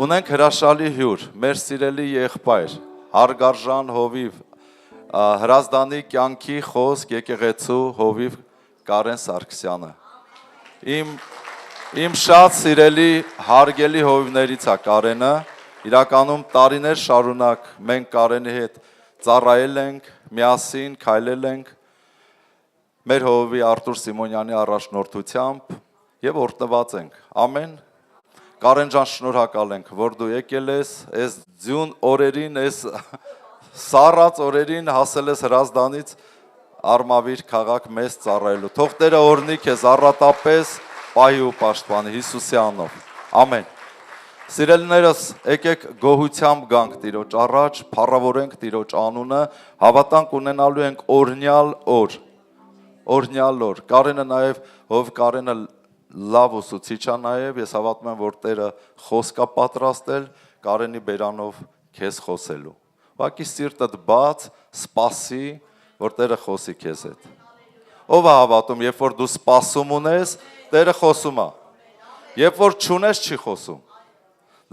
Ունենք հրաշալի հյուր, մեր սիրելի եղբայր, հարգարժան հովիվ, Հրազդանի կյանքի խոսք եկեղեցու հովիվ Կարեն Սարգսյանը։ Իմ շատ սիրելի հարգելի հովիվներից է Կարենը, իրականում տարիներ շարունակ մենք Կարենի հետ ծառայել ենք, միասին քայլել ենք, մեր հովիվի Արտուր Սիմոնյանի առաջնորդությամբ եւ օրհնված ենք։ Ամեն Կարեն ջան, շնորհակալ ենք, որ դու եկել ես, այս ձյուն օրերին, այս սառած օրերին հասել ես Հրազդանից Արմավիր քաղաք մեզ ծառայելու։ Թող Տերը օրհնի քեզ առատապես, պահի ու պաշտպանի Հիսուսի անունով։ Ամեն։ Սիրելիներս, եկեք գոհությամբ գանք Տիրոջ առաջ, փառավորենք Տիրոջ անունը, հավատանք ունենալու ենք օրհնյալ օր։ Օրհնյալ օր։ Կարենը նաև հով Կարենը լավ ուսուցիչ է նաև, ես հավատում եմ, որ Տերը խոսք է պատրաստել Կարենի բերանով քեզ խոսելու։ Ուղղակի սիրտդ բաց, սպասի, որ Տերը խոսի քեզ հետ։ Ով է հավատում, երբ որ դու սպասում ունես, Տերը խոսում է։ Երբ որ չունես, չի խոսում։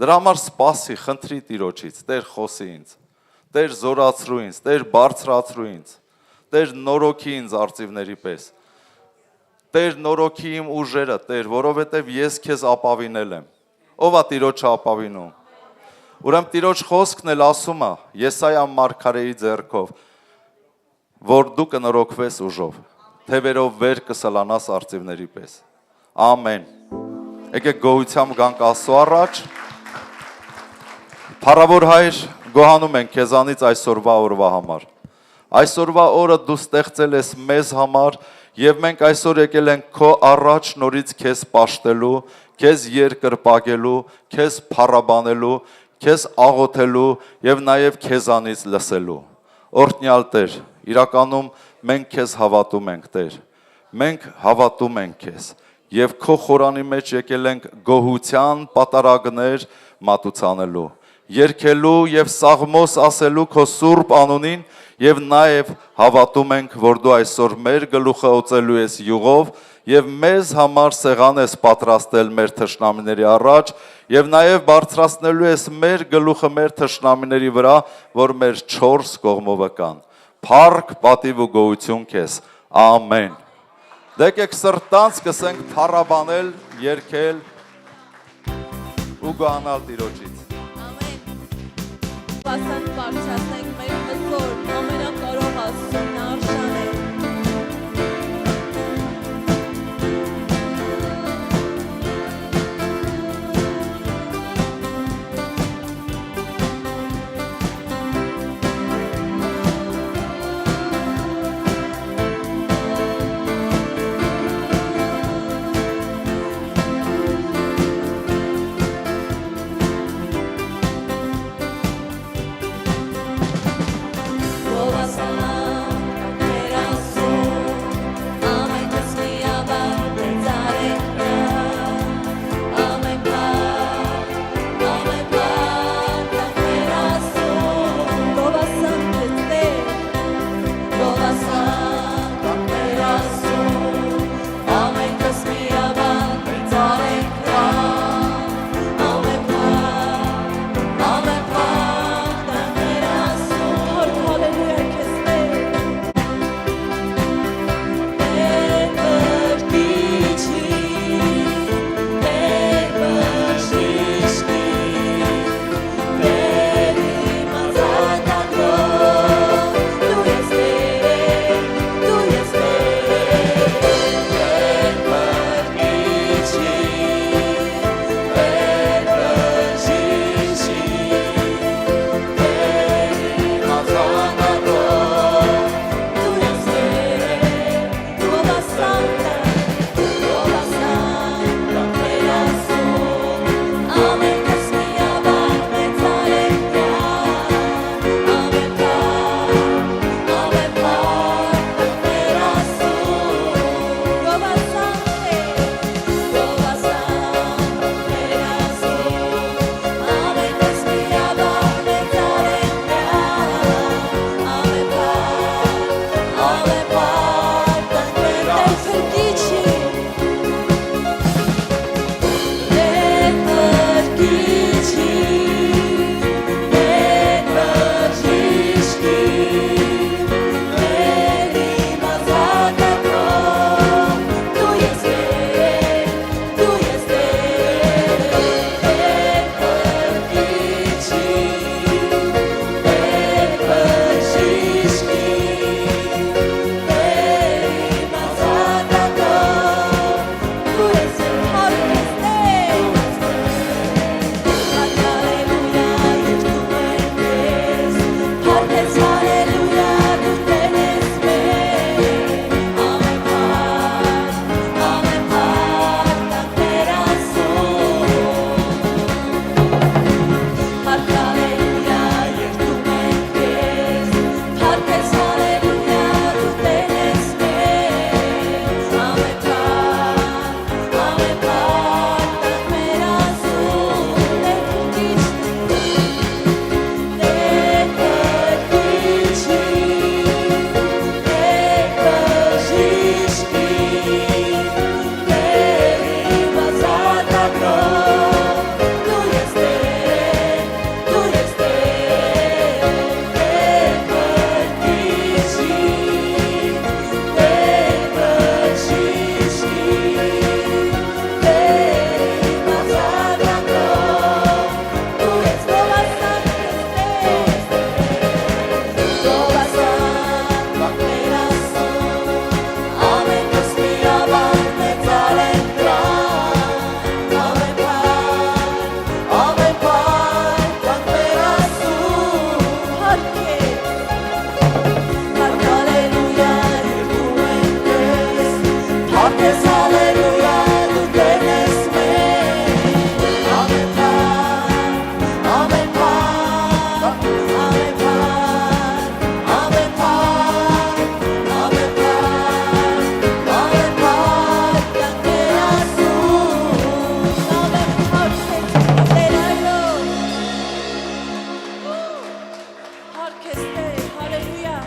Դրա համար սպասի, խնդրի Տիրոջից, Տեր խոսի ինձ, Տեր զորացրու ինձ, Տեր բարձրացրու ինձ, Տեր նորոգի ինձ արծիվների պես։ Տեր նորոգի իմ ուժերը, Տեր, որովհետև ես քեզ ապավինել եմ։ Ով է Տիրոջը ապավինում։ Ուրեմն Տիրոջ խոսքն էլ ասում է Եսայա մարգարեի ձեռքով, որ դու կնորոգվես ուժով, թևերով վեր կսլանաս արծիվների պես։ Ամեն։ Եկեք գոհությամբ գանք Աստծո առաջ։ Փառավոր Հայր, գոհանում ենք քեզանից այսօրվա օրվա համար։ Այսօրվա օրը դու ստեղծել ես մեզ համար եւ մենք այսօր եկել ենք քո առաջ նորից քեզ պաշտելու, քեզ երկրպագելու, քեզ փառաբանելու, քեզ աղոթելու եւ նաեւ քեզանից լսելու։ Օրհնյալ Տեր, իրականում մենք քեզ հավատում ենք, Տեր։ Մենք հավատում ենք քեզ եւ քո խորանի մեջ եկել ենք գոհության պատարագներ մատուցանելու, երգելու եւ սաղմոս ասելու քո սուրբ անունին եւ նաեւ հավատում ենք, որ դու այսօր մեր գլուխը օծելու ես յուղով եւ մեզ համար սեղան ես պատրաստել մեր թշնամիների առաջ եւ նաեւ բարձրացնելու ես մեր գլուխը մեր թշնամիների վրա, որ մեր 4 կողմովը կան։ Փառք, պատիվ ու գոհություն քեզ։ Ամեն։ Դեկեք սրտանց կսենք փառաբանել, երգել ու գոհանալ Տիրոջից։ Պասանք բարձրացնենք մեր հզոր, ամենակարող Աստծուն արժան է։ Ով Yes, hallelujah, tu tienes me. Amen, Padre, amen, Padre, amen, Padre, amen, Padre, amen, Padre, amen, Padre, grande Jesús. Amen, Padre, hallelujah.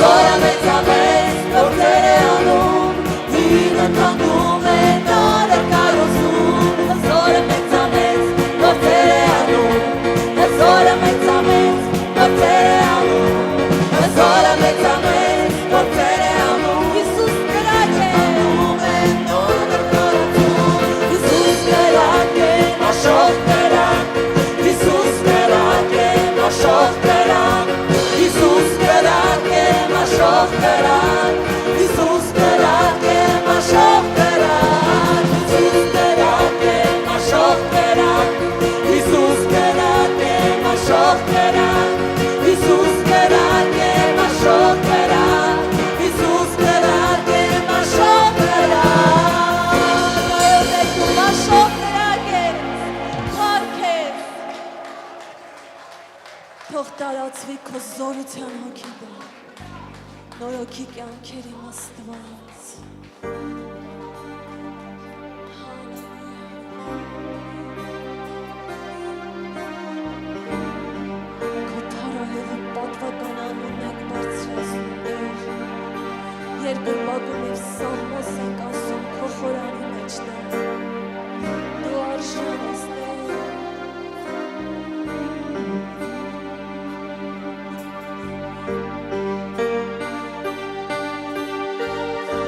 Sorry, թող տարածվի քո զորության հոգիբա նորոգի կյանքերի Աստված քո թարահեղի պատվական անուն եք բարձրացնում երկու բակում և սաղմոս ենք ասում քո խորանի մեջտեղ դու արժան ես Տեր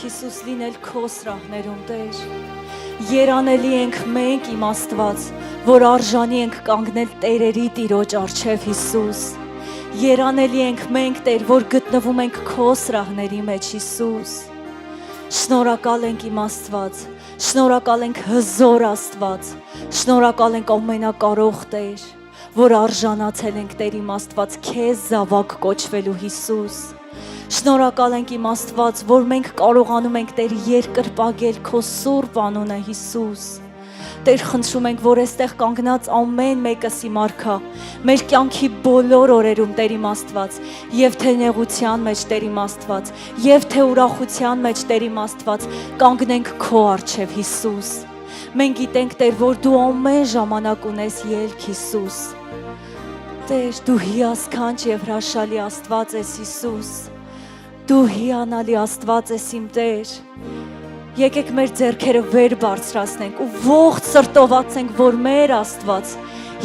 Հիսուս լինել քո սրահներում, Տեր։ Երանելի ենք մենք իմ Աստված, որ արժանի ենք կանգնել տերերի Տիրոջ առջև Հիսուս։ Երանելի ենք մենք, Տեր, որ գտնվում ենք քո սրահների մեջ, Հիսուս։ Շնորհակալ ենք իմ Աստված, շնորհակալ ենք հզոր Աստված, շնորհակալ ենք ամենակարող Տեր, որ արժանացել ենք Տեր իմ Աստված քեզ զավակ կոչվելու Հիսուս։ Շնորհակալ ենք իմ Աստված, որ մենք կարողանում ենք Տեր երկրպագել քո սուրբ անունը Հիսուս։ Տեր, խնդրում ենք, որ այստեղ կանգնած ամեն մեկս իմ արքա, մեր կյանքի բոլոր օրերում Տեր իմ Աստված, եւ թե նեղության մեջ Տեր իմ Աստված, եւ թե ուրախության մեջ Տեր իմ Աստված, կանգնենք քո առջև Հիսուս։ Մենք գիտենք, Տեր, որ դու ամեն ժամանակ ունես ելք Հիսուս։ Տեր, դու հիասքանչ եւ հրաշալի Աստված ես Հիսուս։ Դու հիանալի Աստված ես իմ Տեր։ Եկեք մեր ձեռքերը վեր բարձրացնենք ու ողջ սրտով ասենք, որ մեր Աստված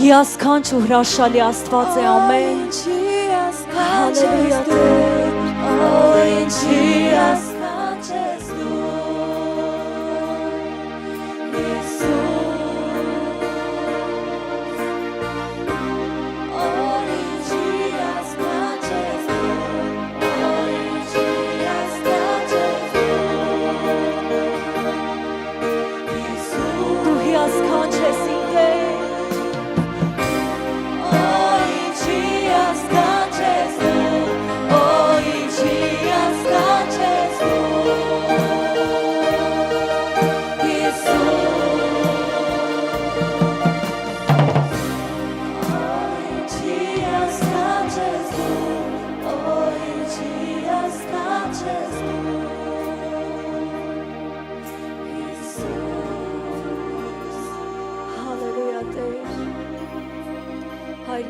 հիասքանչ ու հրաշալի Աստված է, ամեն։ Հալելույա Տեր, ինչի հիասքանչ ես դու,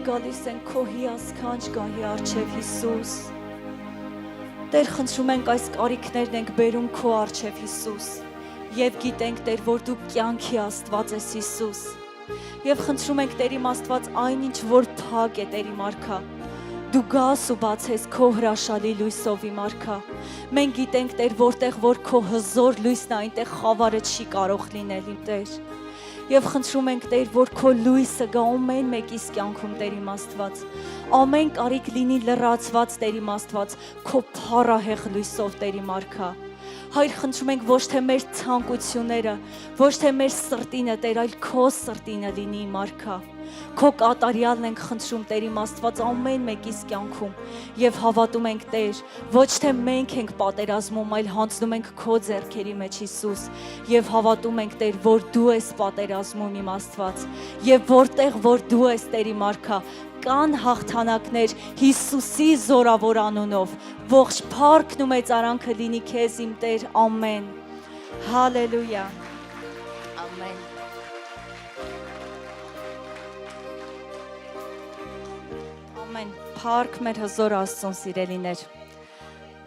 գալիս են քո հիասքանչ գահի առջև Հիսուս։ Տեր, խնդրում ենք այս կարիքներն ենք բերում քո առջև Հիսուս եւ գիտենք, Տեր, որ դու կյանքի Աստված ես Հիսուս։ Եվ խնդրում ենք, Տեր իմ Աստված, այնինչ որ փակ է, Տեր իմ արքա, դու գաս ու բացես քո հրաշալի լույսով իմ արքա։ Մենք գիտենք, Տեր, որտեղ որ քո հզոր լույսն է, այնտեղ խավարը չի կարող լինել, իմ Տեր։ Եվ խնդրում ենք, Տեր, որ քո լույսը գա ամեն մեկիս կյանքում, Տեր իմ Աստված, ամեն կարիք լինի լրացված, Տեր իմ Աստված, քո փառահեղ լույսով, Տեր իմ արքա։ Հայր, խնդրում ենք ոչ թե մեր ցանկությունները, ոչ թե մեր սրտինը, Տեր, այլ քո սրտինը լինի իմ արքա։ Քո կատարյալն ենք խնդրում, Տեր իմ Աստված, ամեն մեկիս կյանքում եւ հավատում ենք, Տեր, ոչ թե մենք ենք պատերազմում, այլ հանձնում ենք քո ձեռքերի մեջ, Հիսուս, եւ հավատում ենք, Տեր, որ դու ես պատերազմում իմ Աստված, եւ որտեղ որ դու ես, Տեր իմ արքա, կան հաղթանակներ Հիսուսի զորավոր անունով։ Ողջ փառքն ու մեծարանքը լինի քեզ, իմ Տեր, ամեն։ Հալելույա։ Ամեն։ Ամեն, փառք մեր հզոր Աստծուն, սիրելիներ։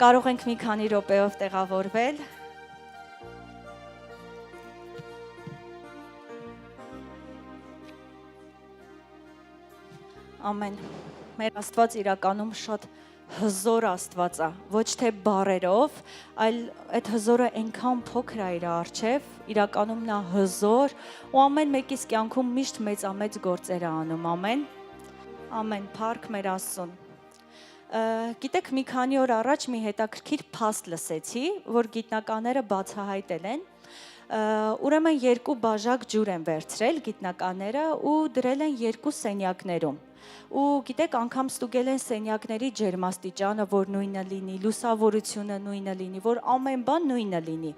Կարող ենք մի քանի րոպեով տեղավորվել։ Ամեն։ Մեր Աստված իրականում շատ հզոր Աստված է, ոչ թե բառերով, այլ այդ հզորը այնքան փոքր է իր առջև, իրականում նա հզոր ու ամեն մեկիս կյանքում միշտ մեծամեծ գործեր է անում, ամեն։ Ամեն, փառք մեր Աստծուն։ Գիտեք, մի քանի օր առաջ մի հետաքրքիր փաստ լսեցի, որ գիտնականները բացահայտել են։ Ուրեմն երկու բաժակ ջուր են վերցրել գիտնականները ու դրել են երկու սենյակներում։ Ու գիտեք, անգամ ստուգել են սենյակների ջերմաստիճանը, որ նույնը լինի, լուսավորությունը նույնը լինի, որ ամեն բան նույնը լինի։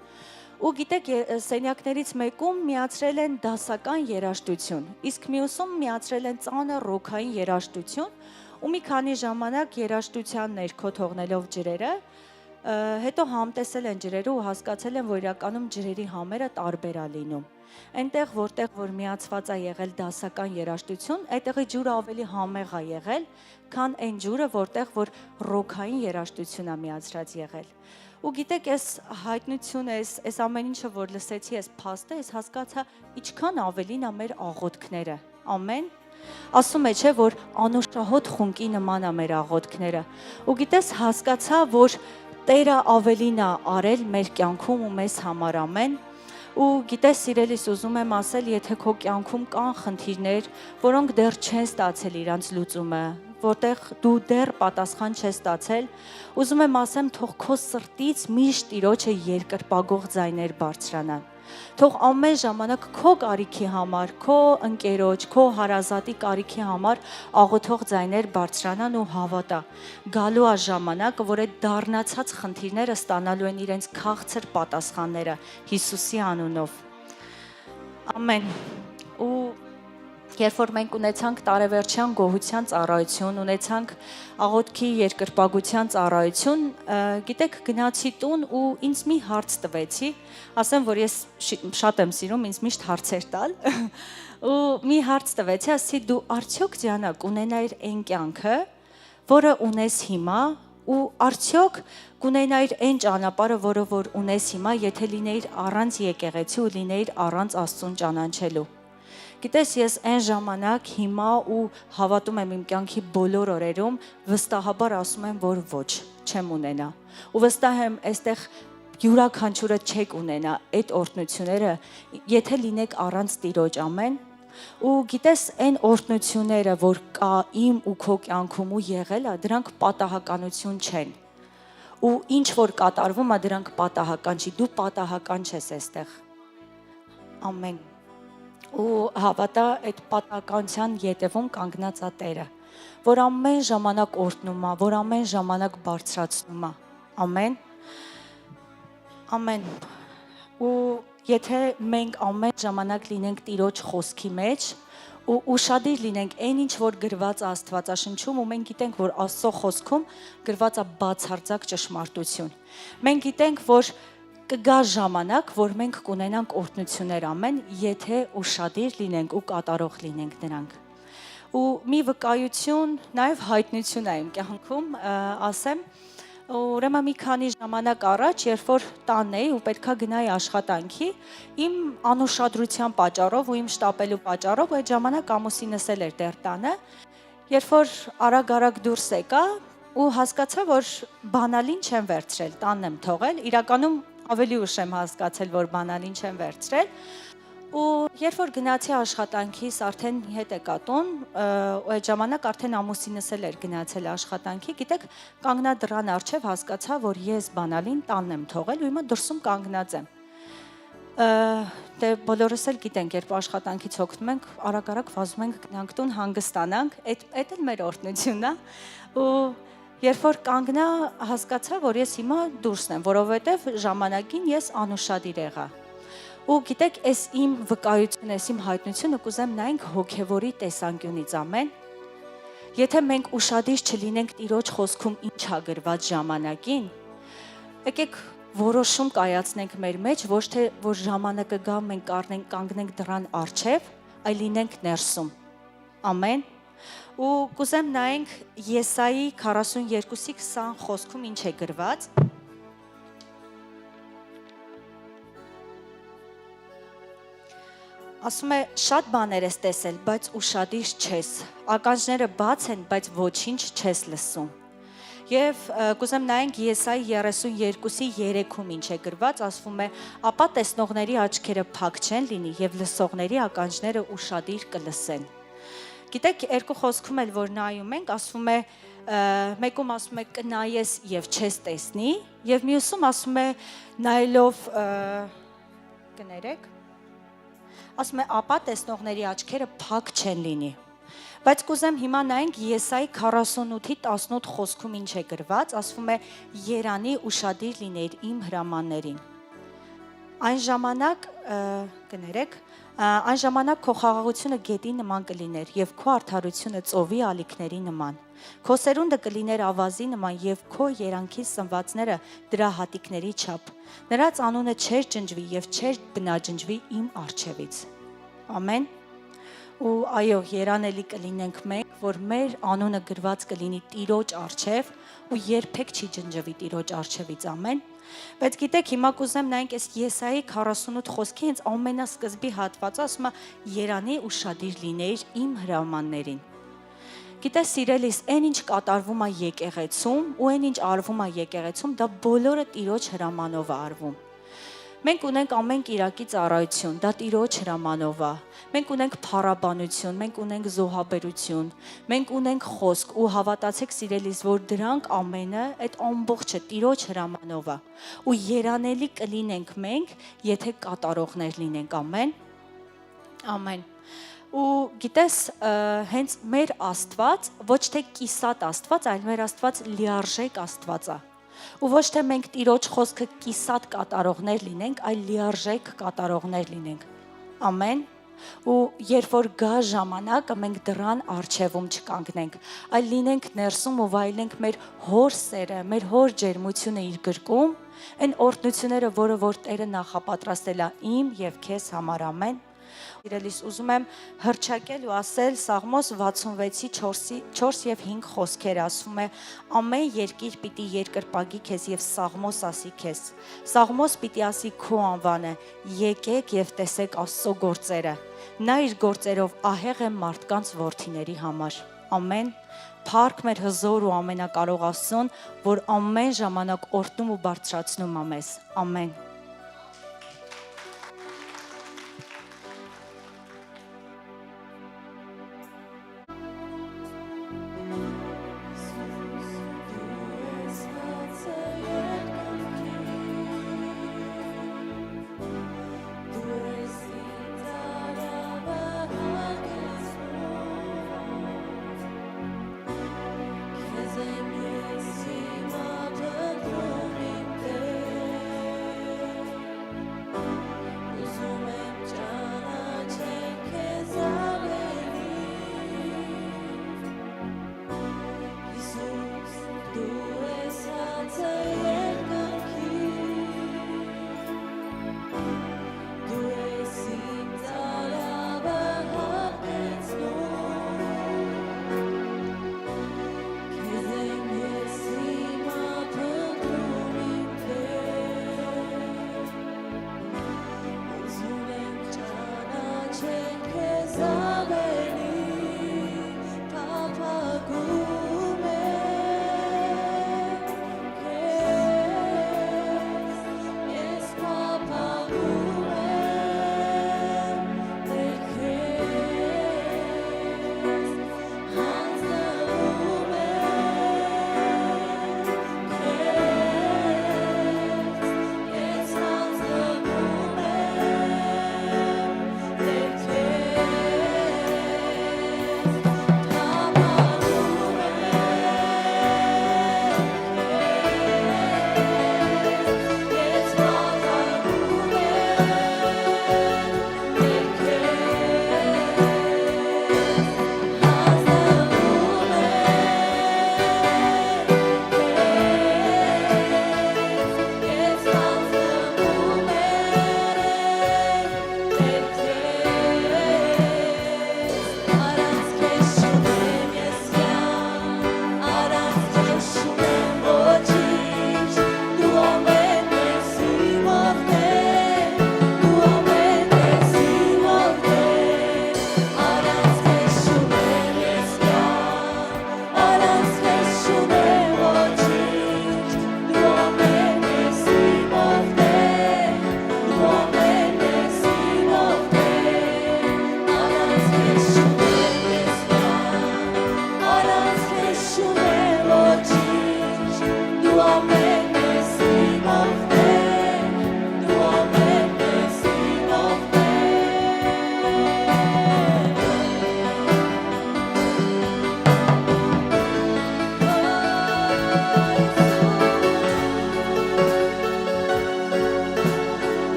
Ու գիտեք, սենյակներից մեկում միացրել են դասական երաժշտություն, իսկ մյուսում միացրել են ծանր ռոքային երաժշտություն, ու մի քանի ժամանակ երաժշտության ներքո թողնելով ջրերը, հետո համտեսել են ջրերը ու հասկացել են, որ իրականում ջրերի համերը տարբեր է լինում։ Այնտեղ, որտեղ որ միացված է եղել դասական երաժշտություն, այդտեղի ջուրը ավելի համեղ է եղել, քան այն ջուրը, որտեղ որ ռոքային երաժշտություն է միացրած եղել։ Ու գիտեք, այս հայտնությունը, այս ամեն ինչը որ լսեցի, այս փաստը, ես հասկացա, ինչքան ավելին է մեր աղոթքները։ Ամեն։ Ասում է, չէ, որ անուշահոտ խունկի նման է մեր աղոթքները։ Ու գիտես, հասկացա, որ Տերը ավելին է արել մեր կյանքում ու մեզ համար ամեն։ Ու գիտես սիրելիս ուզում եմ ասել, եթե քո կյանքում կան խնդիրներ, որոնք դեռ չեն ստացել իրանց լուծումը, որտեղ դու դեռ պատասխան չես ստացել, ուզում եմ ասեմ, թող քո սրտից միշտ Տիրոջը երկրպագող ձայներ բարձրանան։ Թող ամեն ժամանակ քո կարիքի համար, քո ընկերոջ, քո հարազատի կարիքի համար աղոթող ձայներ բարձրանան ու հավատա։ Գալու է ժամանակը, որ այդ դառնացած խնդիրները ստանալու են իրենց քաղցր պատասխանները Հիսուսի անունով։ Ամեն։ Ու երբ որ մենք ունեցանք տարեվերջյան գոհության ծառայություն, ունեցանք աղոթքի երկրպագության ծառայություն, գիտեք, գնացի տուն ու ինձ մի հարց տվեցի, ասեմ, որ ես շատ եմ սիրում ինձ միշտ հարցեր տալ, ու մի հարց տվեցի, ասի դու արդյոք Դիանա կունենայիր այն կյանքը, որը ունես հիմա, ու արդյոք կունենայիր այն ճանապարհը, որը որ ունես հիմա, եթե լինեիր առանց եկեղեցի ու լինեիր առանց Աստծուն ճանաչելու։ Գիտես, ես այն ժամանակ հիմա ու հավատում եմ իմ կյանքի բոլոր օրերում վստահաբար ասում եմ, որ ոչ, չեմ ունենա։ Ու վստահ եմ, այստեղ յուրաքանչյուրը չեք ունենա այդ օրհնությունները, եթե լինեք առանց Տիրոջ, ամեն։ Ու գիտես, այն օրհնությունները, որ կա իմ ու քո կյանքում ու եղել է, դրանք պատահականություն չեն։ Ու ինչ որ կատարվում է, դրանք պատահական չի, դու պատահական չես այստեղ։ Ամեն։ Ու հավատա այդ պատահականության ետևում կանգնած է Տերը, որ ամեն ժամանակ օրհնում է, որ ամեն ժամանակ բարձրացնում է։ Ամեն։ Ամեն։ Ու եթե մենք ամեն ժամանակ լինենք Տիրոջ խոսքի մեջ ու ուշադիր լինենք այն ինչ որ գրված է Աստվածաշնչում ու մենք գիտենք որ Աստծո խոսքում գրված է բացարձակ ճշմարտություն։ Մենք գիտենք որ կգա ժամանակ, որ մենք կունենանք օրհնություններ ամեն, եթե ուշադիր լինենք ու կատարող լինենք նրանք։ Ու մի վկայություն, նաև հայտնություն է իմ կյանքում, ասեմ, ուրեմն մի քանի ժամանակ առաջ, երբ որ տանն էի ու պետքա գնայի աշխատանքի, իմ անուշադրության պատճառով ու իմ շտապելու պատճառով այդ ժամանակ ամուսինս էլ էր դեռ տանը, երբ որ արագ դուրս եկա ու հասկացա, որ բանալին չեմ վերցրել, տանն եմ թողել, իրականում ավելի ուշ եմ հասկացել, որ բանալին չեմ վերցրել ու երբ որ գնացի աշխատանքից արդեն հետ եկա տուն ու այդ ժամանակ արդեն ամուսինս էլ էր գնացել աշխատանքի, գիտեք, կանգնա դռան առջև հասկացա, որ ես բանալին տանն եմ թողել ու հիմա դրսում կանգնած եմ։ Դե բոլորս էլ գիտենք, երբ աշխատանքից օգնում ենք, արագ վազում ենք գնանք տուն հանգստանանք, այդ էլ մեր օրհնությունն է ու երբ որ կանգնա հասկացա, որ ես հիմա դուրսն եմ, որովհետև ժամանակին ես անուշադիր եղա։ Ու գիտեք, այս իմ վկայությունը, այս իմ հայտնությունը կուզեմ նայենք հոգևորի տեսանկյունից ամեն։ Եթե մենք ուշադիր չլինենք Տիրոջ խոսքում ինչ ա գրված ժամանակին, եկեք որոշում կայացնենք մեր մեջ, ոչ թե որ ժամանակը գա մենք կանգնենք դռան առջև, այլ լինենք ներսում։ Ամեն։ Ու կուզեմ նայենք Եսայի 42:20 խոսքում ինչ է գրված։ Ասում է շատ բաներ ես տեսել, բայց ուշադիր չես, ականջները բաց են, բայց ոչինչ չես լսում։ Եվ կուզեմ նայենք Եսայի 32:3-ում ինչ է գրված, ասվում է ապա տեսնողների աչքերը փակ չեն լինի եւ լսողների ականջները ուշադիր կլսեն։ Գիտեք, երկու խոսքում էլ որ նայում ենք, ասվում է մեկում ասում է կնայես եւ չես տեսնի եւ մյուսում ասում է նայելով կներեք ասում է ապա տեսնողների աչքերը փակ չեն լինի։ Բայց կուզեմ հիմա նայենք Եսայի 48:18 խոսքում ինչ է գրված, ասվում է Երանի ուշադիր լինեիր իմ հրամաններին։ Այն ժամանակ կներեք այն ժամանակ քո խաղաղությունը գետի նման կլիներ եւ քո արդարությունը ծովի ալիքների նման։ Քո սերունդը կլիներ ավազի նման եւ քո երանքի սնվածները դրա հատիկների չափ։ Նրանց անունը չեր ջնջվի եւ չեր բնաջնջվի իմ առջևից։ Ամեն։ Ու այո, երանելի կլինենք մենք, որ մեր անունը գրված կլինի Տիրոջ առջև ու երբեք չի ջնջվի Տիրոջ առջևից, ամեն։ Բայց գիտեք, հիմա կուզեմ նայենք այս Եսայի 48 խոսքի հենց ամենասկզբի հատվածը ասում է Երանի ուշադիր լինեիր իմ հրամաններին։ Գիտես, սիրելիս, այն ինչ կատարվում է եկեղեցում ու այն ինչ արվում է եկեղեցում, դա բոլորը Տիրոջ հրամանով է արվում։ Մենք ունենք ամեն կիրակի ծառայություն, դա Տիրոջ հրամանով է։ Մենք ունենք փառաբանություն, մենք ունենք զոհաբերություն, մենք ունենք խոսք ու հավատացեք սիրելիս, որ դրանք ամենը այդ ամբողջը Տիրոջ հրամանով է։ Ու երանելի կլինենք մենք, եթե կատարողներ լինենք, ամեն։ Ամեն։ Ու գիտես, հենց մեր Աստված, ոչ թե կիսատ Աստված, այլ մեր Աստված լիարժեք Աստված է։ Ու ոչ թե մենք Տիրոջ խոսքը կիսատ կատարողներ լինենք, այլ լիարժեք կատարողներ լինենք։ Ամեն։ Ու երբ որ գա ժամանակը, մենք դրան առջևում չկանգնենք, այլ լինենք ներսում ու վայելենք մեր հոր սերը, մեր հոր ջերմությունը իր գրկում, այն օրհնությունները, որը որ Տերը նախապատրաստել է իմ եւ քեզ համար, ամեն։ Իրելիս ուզում եմ հռչակել ու ասել Սաղմոս 66-ի 4 եւ 5 խոսքեր, ասում է ամեն երկիր պիտի երկրպագի քեզ եւ Սաղմոս ասի քեզ։ Սաղմոս պիտի ասի քո անվանը, եկեք եւ տեսեք Աստծո գործերը։ Նա իր գործերով ահեղ է մարդկանց որդիների համար։ Ամեն։ Փառք մեր հզոր ու ամենակարող Աստծուն, որ ամեն ժամանակ օրհնում ու բարձրացնում է մեզ։ Ամեն։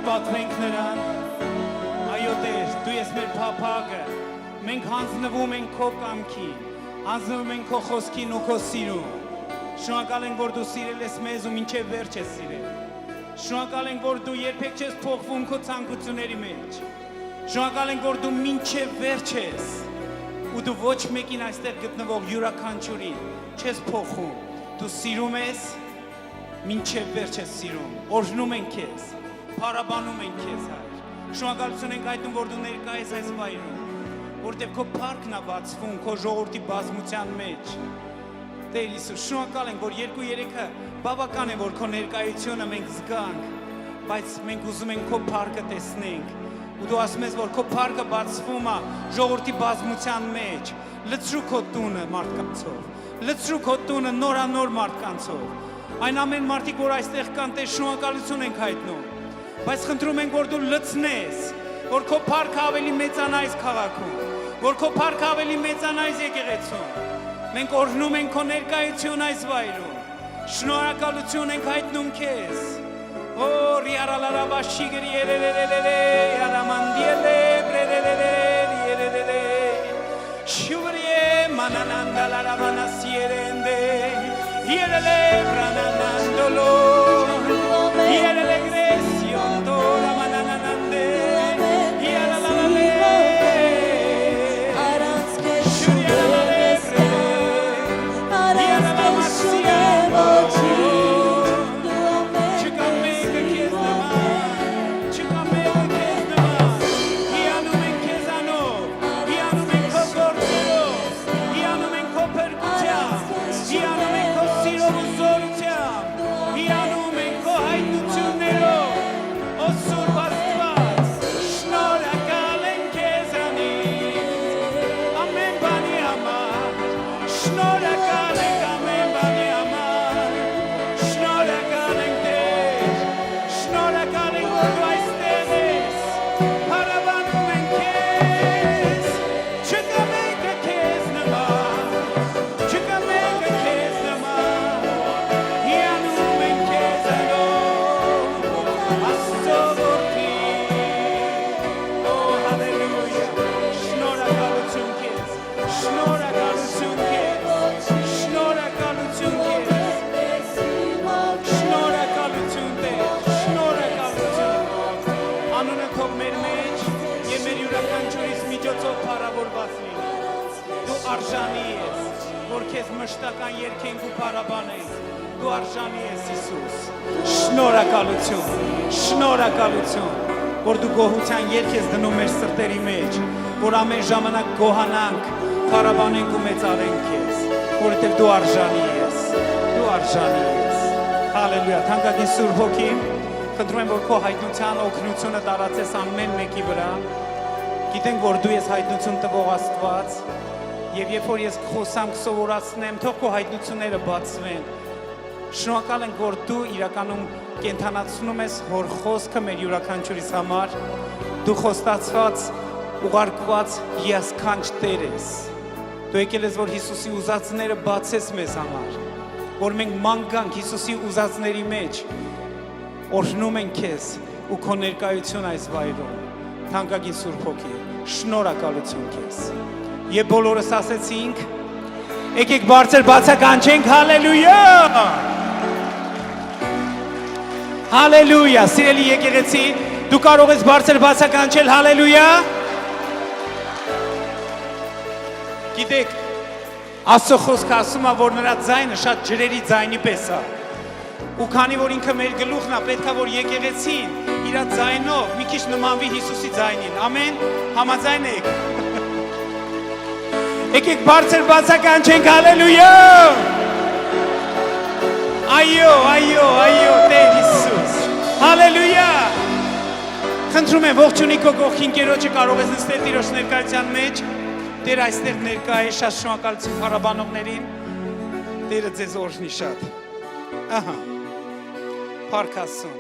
պատվենք նրան, այո Տեր, դու ես մեր փափագը, մենք հանձնվում ենք քո կամքին, հանձնվում ենք քո խոսքին ու քո սիրուն, շնորհակալ ենք, որ դու սիրել ես մեզ ու մինչև վերջ ես սիրել, շնորհակալ ենք, որ դու երբեք չես փոխվում քո ցանկությունների մեջ, շնորհակալ ենք, որ դու մինչև վերջ ես, ու դու ոչ մեկին այստեղ գտնվող յուրաքանչյուրին չես փոխում, դու սիրում ես, մինչև վերջ ես սիրում, օրհնում ենք քեզ, փառաբանում ենք քեզ, Հայր, շնորհակալություն ենք հայտնում, որ դու ներկա ես այս վայրում, որտեղ քո փառքն է բացվում քո ժողովրդի բազմության մեջ, Տեր Հիսուս, շնորհակալ ենք, որ 2-3-ը բավական է, որ քո ներկայությունը մենք զգանք, բայց մենք ուզում ենք քո փառքը տեսնենք, ու դու ասում ես, որ քո փառքը բացվում է ժողովրդի բազմության մեջ, լցրու քո տունը մարդկանցով, լցրու քո տունը նորանոր մարդկանցով, այն ամեն մարդիկ, որ այստեղ կան, Տեր, շնորհակալություն ենք հայտնում, բայց խնդրում ենք, որ դու լցնես, որ քո փառքը ավելի մեծանա այս քաղաքում, որ քո փառքը ավելի մեծանա այս եկեղեցում, մենք օրհնում ենք քո ներկայությունը այս վայրում, շնորհակալություն ենք հայտնում քեզ, օ ռիարալարաբա շիգրի երերերերե արամանդիելե բրերերերե երերերե շուվրիե մանանանդալարաբանասիերենդե երելե բրանանանդոլո երելե գրեսիոն դորա մանանանանդե երալալալե Yes, գոհորված լինի։ Դու արժանի ես, որ քեզ մշտական երգենք ու փառաբանենք։ Դու արժանի ես Հիսուս։ Շնորհակալություն, որ դու գոհության երգ ես դնում մեր սրտերի մեջ, որ ամեն ժամանակ գոհանանք, փառաբանենք ու մեծարենք քեզ, որովհետև դու արժանի ես։ Հալելույա, թանկագին Սուրբ Հոգի, խնդրում եմ, որ քո հայտնության օգնությունը տարածես ամեն մեկի վրա։ Գիտենք, որ դու ես հայտնություն տվող Աստված, եւ երբ որ ես խոսամ կսովորացնեմ, թող քո հայտնությունները բացվեն։ Շնորհակալ ենք, որ դու իրականում կենթանացնում ես հոր խոսքը մեր յուրաքանչյուրիս համար։ Դու խոստացված, ուղարկված հիասքանչ Տեր ես։ Դու եկել ես, որ Հիսուսի ուզածները բացես մեզ համար, որ մենք ման գանք Հիսուսի ուզածների մեջ, օրհնում ենք քեզ ու քո ներկայություն այս վայրում։ Թանկագին Սուրբ Հոգի, շնորհակալություն քեզ։ Եվ բոլորս ասեցինք, եկեք բարձր բացականչենք, հալելույա։ Հալելույա, սիրելի եկեղեցի, դու կարող ես բարձր բացականչել, հալելույա։ Գիտեք, Աստծո խոսքը ասում է, որ նրա ձայնը շատ ջրերի ձայնի պես է։ Ու քանի որ ինքը մեր գլուխն է, պետք է որ եկեղեցին իր ձայնով մի քիչ նմանվի Հիսուսի ձայնին։ Ամեն, համաձայն եք։ Եկեք բարձր բացականչենք, հալելույա։ Այո, Տեր Հիսուս։ Հալելույա։ Խնդրում եմ, ողջունի քո կողքին կերոջը կարող ես նստել Տիրոջ ներկայության մեջ։ Տեր այստեղ ներկա է, շատ շնորհակալություն փառաբանողներին։ Տերը ձեզ օրհնի շատ։ Ահա։ Փառք Աստծուն։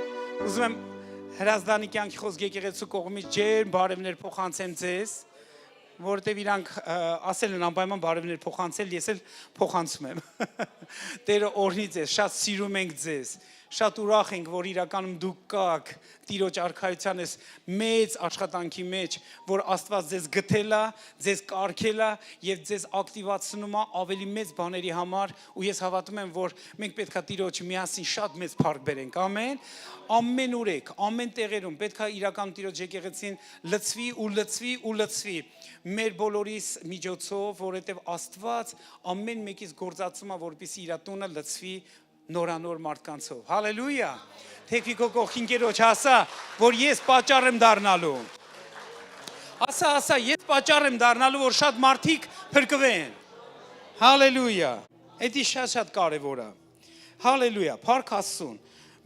Ուզում եմ Հրազդանի կյանքի խոսք եկեղեցու կողմից ջերմ բարևներ փոխանցեմ ձեզ, որովհետև իրանք ասել են անպայման բարևներ փոխանցել, ես էլ փոխանցում եմ։ Տերը օրհնի ձեզ, շատ սիրում ենք ձեզ։ Շատ ուրախ ենք, որ իրականում դուք կաք Տիրոջ արքայության այս մեծ աշխատանքի մեջ, որ Աստված ձեզ գտել է, ձեզ կարգել է եւ ձեզ ակտիվացնում է ավելի մեծ բաների համար, ու ես հավատում եմ, որ մենք պետք է Տիրոջ միասին շատ մեծ փառք բերենք։ Ամեն։ Ամեն օրեք, ամեն տեղերում պետք է իրական Տիրոջ եկեղեցին լցվի մեր բոլորիս միջոցով, որովհետեւ Աստված ամեն մեկից գործածում է, որպեսզի իր տունը լցվի նորանոր մարդկանցով։ Հալելույա։ Թեքվի քո կողքին կերոջ ասա, որ ես պատճառ եմ դառնալու։ Ասա, ես պատճառ եմ դառնալու, որ շատ մարդիկ փրկվեն։ Հալելույա։ Դա շատ կարևոր է։ Հալելույա, փառք Աստծուն։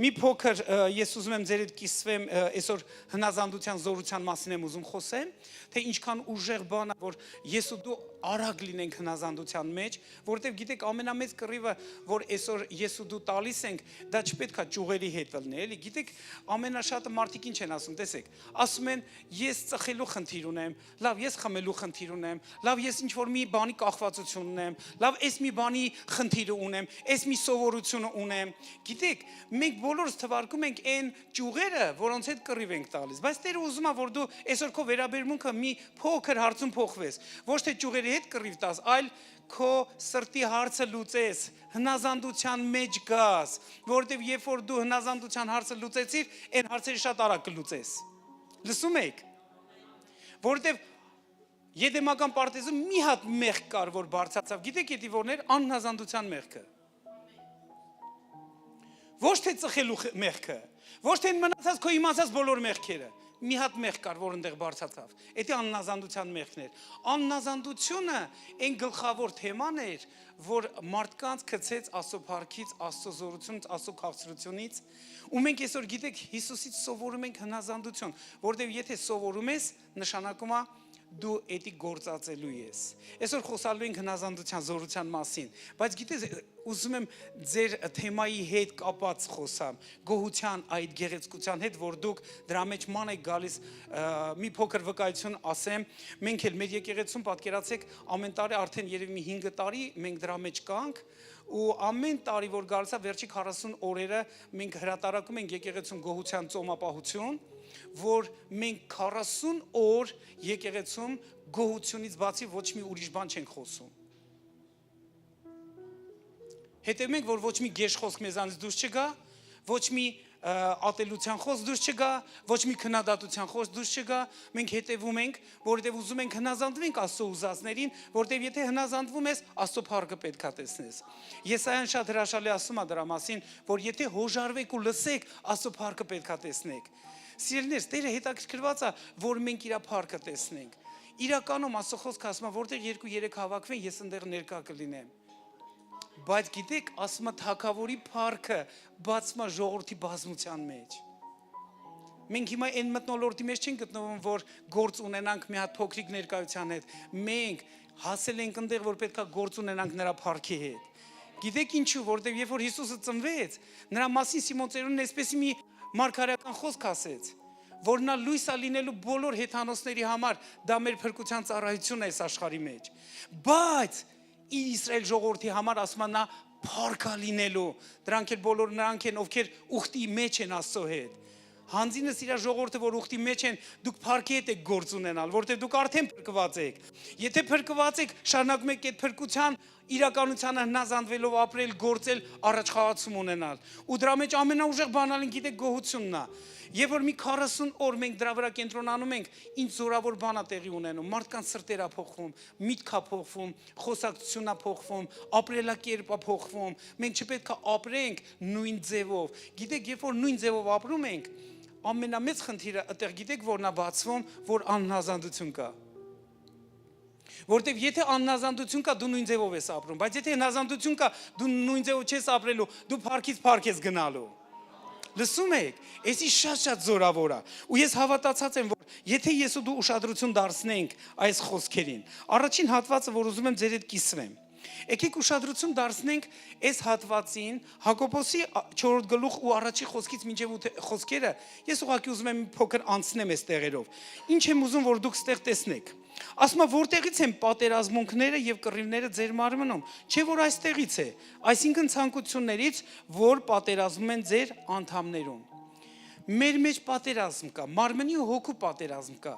Մի փոքր ես ուզում եմ ձեր հետ կիսվեմ այսօր հնազանդության զորության մասին եմ ուզում խոսեմ, թե ինչքան ուժեղ բան է, որ ես ու դու արագ լինենք հնազանդության մեջ, որովհետև գիտեք ամենամեծ կռիվը, որ այսօր ես ու դու տալիս ենք, դա չպետք է ճյուղերի հետ լինի, էլի։ Գիտեք ամենաշատը մարդիկ ինչ են ասում, տեսեք, ասում են ես ծխելու խնդիր ունեմ, լավ ես խմելու խնդիր ունեմ, լավ ես ինչ որ մի բանի կախվածություն ունեմ, լավ ես մի բանի խնդիրը ունեմ, ես մի սովորությունը ունեմ։ Գիտեք, մենք բոլորս թվարկում ենք այն ճյուղերը, որոնց հետ կռիվ ենք տալիս, բայց Տերը ուզում է, որ դու այսօր քո վերաբերմունքը մի փոքր հարցում փոխվես, ոչ թե ճյուղերի հետ կռիվ տաս, այլ քո սրտի հարցը լուծես, հնազանդության մեջ գաս, որովհետև երբ որ դու հնազանդության հարցը լուծեցիր, այն հարցերը շատ արագ կլուծես։ Լսում եք։ Որովհետև Եդեմական պարտեզում մի հատ մեղք կար, որ բարձրացավ, գիտեք ետի որներ, անհնազանդության մեղքը։ Ոչ թե ծխելու մեղքը, ոչ թե մնացած քո իմացած բոլոր մեղքերը, մի հատ մեղք կար, որ այնտեղ բարձրացավ։ Դա անհնազանդության մեղքն էր։ Անհնազանդությունը այն գլխավոր թեման էր, որ մարդկանց գցեց Աստծո փառքից, Աստծո զորությունից, Աստծո քաղցրությունից, ու մենք այսօր գիտեք Հիսուսից սովորում ենք հնազանդություն, որովհետև եթե սովորում ես, նշանակում է դու էդի գործածելու ես։ Այսօր խոսալու ենք հնազանդության զորության մասին, բայց գիտես, ուզում եմ ձեր թեմայի հետ կապած խոսամ, գոհության այդ գեղեցկության հետ, որ դուք դրա մեջ ման եք գալիս, մի փոքր վկայություն ասեմ, մենք էլ մեր եկեղեցում պատկերացեք, ամեն տարի արդեն երևի մի 5 տարի մենք դրա մեջ կանք, ու ամեն տարի որ գալիս է վերջի 40 օրերը մենք հրատարակում ենք եկեղեցում գոհության ծոմապահություն, որ մենք 40 օր եկեղեցում գոհությունից բացի ոչ մի ուրիշ բան չենք խոսում։ Հետևենք, որ ոչ մի գեշ խոսք մեզանից դուրս չգա, ոչ մի ատելության խոսք դուրս չգա, ոչ մի քննադատության խոսք դուրս չգա, մենք հետևում ենք, որովհետև ուզում ենք հնազանդվենք Աստծո ուզածներին, որովհետև եթե հնազանդվում ես, Աստծո փառքը պետքա տեսնես։ Եսայան շատ հրաշալի ասում է դրա մասին, որ եթե հոժարվեք ու լսեք, Աստծո փառքը պետքա տեսնեք։ Սիրելիներ, Տերը հետաքրքրված է, որ մենք իր փառքը տեսնենք։ Իրականում Աստծո խոսքը ասում է, որտեղ 2-3 հավաքվեն, ես այնտեղ ներկա կլինեմ։ Բայց գիտեք, ասում է թագավորի փառքը բացվում է ժողովրդի բազմության մեջ։ Մենք հիմա այն մթնոլորտի մեջ չենք գտնվում, որ գործ ունենանք մի հատ փոքրիկ ներկայության հետ։ Մենք հասել ենք այնտեղ, որ պետքա գործ ունենանք նրա փառքի հետ։ Գիտեք ինչու, որովհետև երբ որ Հիսուսը ծնվեց, նրա մասին Սիմոն Ծերունին այսպեսի մի մարգարեական խոսք ասեց, որ նա լույս է լինելու բոլոր հեթանոսների համար, դա մեր փրկության ծառայությունն է այս աշխարհի մեջ։ Բայց Իսրայել ժողովրդի համար ասում է նա փառքա լինելու, դրանք էլ բոլոր նրանք են, ովքեր ուխտի մեջ են Աստծո հետ։ Հանձինս իր ժողովուրդը, որ ուխտի մեջ են, դուք փառքի հետ եք գործ ունենալ, որտեղ դուք արդեն փրկված եք։ Եթե փրկված եք, շարունակում եք այդ փրկության իրականությանը հնազանդվելով ապրել, գործել, առաջխաղացում ունենալ։ Ու դրա մեջ ամենաուժեղ բանալին գիտեք գոհությունն է։ Եվ որ մի 40 օր մենք դրա վրա կենտրոնանում ենք, ինչ զորավոր բան է տեղի ունենում, մարդկանց սրտերը փոխվում, միտքա փոխվում, խոսակցությունն է փոխվում, ապրելակերպը փոխվում։ Մենք չպետք է ապրենք նույն ձևով։ Գիտեք, երբ որ նույն ձևով ապրում ենք, ամենամեծ խնդիրը այդտեղ գիտեք որն է բացվում, որ անհնազանդություն կա։ Որտեվ եթե անհնազանդություն կա, դու նույն ձևով ես ապրում, բայց եթե հնազանդություն կա, դու նույն ձևով չես ապրելու, դու փառքից փառք ես գնալու։ Լսում եք, էսի շատ զորավոր է։ Ու ես հավատացած եմ, որ եթե ես ու դու ուշադրություն դարձնենք այս խոսքերին, առաջին հատվածը, որ ուզում եմ ձեր հետ կիսվեմ, եկեք ուշադրություն դարձնենք այս հատվածին, Հակոբոսի 4 գլուխ ու առաջի խոսքից մինչև 8 խոսքերը, ես ուղղակի ուզում եմ մի փոքր անցնեմ այս տեղերով։ Ինչ եմ ուզում, որ դուք ստեղ տեսնեք։ Ասում է, որտեղից են պատերազմունքները եւ կռիվները ձեր մարմնում, չէ որ այստեղից է, այսինքն ցանկություններից, որ պատերազմում են ձեր անդամներում։ Մեր մեջ պատերազմ կա, մարմնի ու հոգու պատերազմ կա։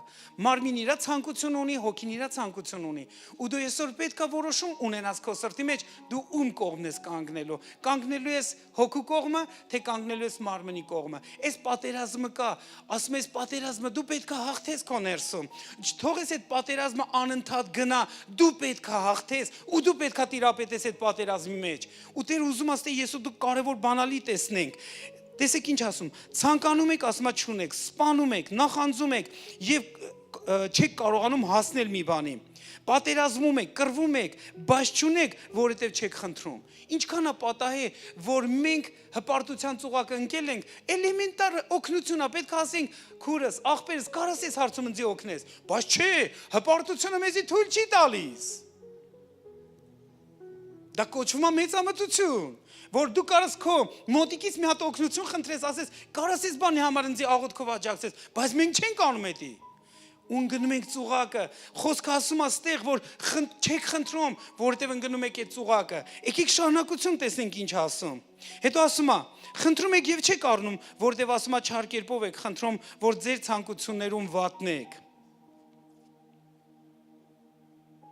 Մարմինը իր ցանկություն ունի, հոգին իր ցանկություն ունի։ Ու դու այսօր պետք է որոշում ունենաս քո սրտի մեջ, դու ում կողմն ես կանգնելու։ Կանգնելու ես հոգու կողմը, թե կանգնելու ես մարմնի կողմը։ Այս պատերազմը կա, ասում ես պատերազմը դու պետք է հաղթես քո ներսում։ Չթողես այդ պատերազմը անընդհատ գնա, դու պետք է հաղթես ու դու պետք է տիրապետես այդ պատերազմի մեջ։ Ու Տեր ուզում ասते ես ու դու կարևոր բանալի տեսնենք։ Տեսեք ինչ ասում, ցանկանում եք, ասում ա չունեք, սպանում եք, նախանձում եք եւ չեք կարողանում հասնել մի բանի։ Պատերազմում եք, կռվում եք, բայց չունեք, որովհետեւ չեք խնդրում։ Ինչքան է պատահե, որ մենք հպարտության ծուղակը ընկել ենք, էլեմենտար օգնություն է, պետք է ասենք, քուրս, աղբերս, կարաս ես հարցում ինձ օգնես, բայց չէ, հպարտությունը մեզի թույլ չի տալիս։ Դա կոչվում է մեծամտություն, որ դու կարաս քո մոտիկից մի հատ օգնություն խնդրես, ասես, կարաս ես բանի համար ինձ աղոթքով աջակցես, բայց մենք չենք անում էդի։ Ունգնում ենք ծուղակը, խոսքը ասում է ստեղ, որ չեք խնդրում, որովհետև ընկնում եք այդ ծուղակը։ Եկեք շարունակություն տեսնենք ինչ ասում։ Հետո ասում է, խնդրում եք եւ չեք առնում, որովհետև ասում է չար կերպով եք խնդրում, որ ձեր ցանկություններում վատնեք։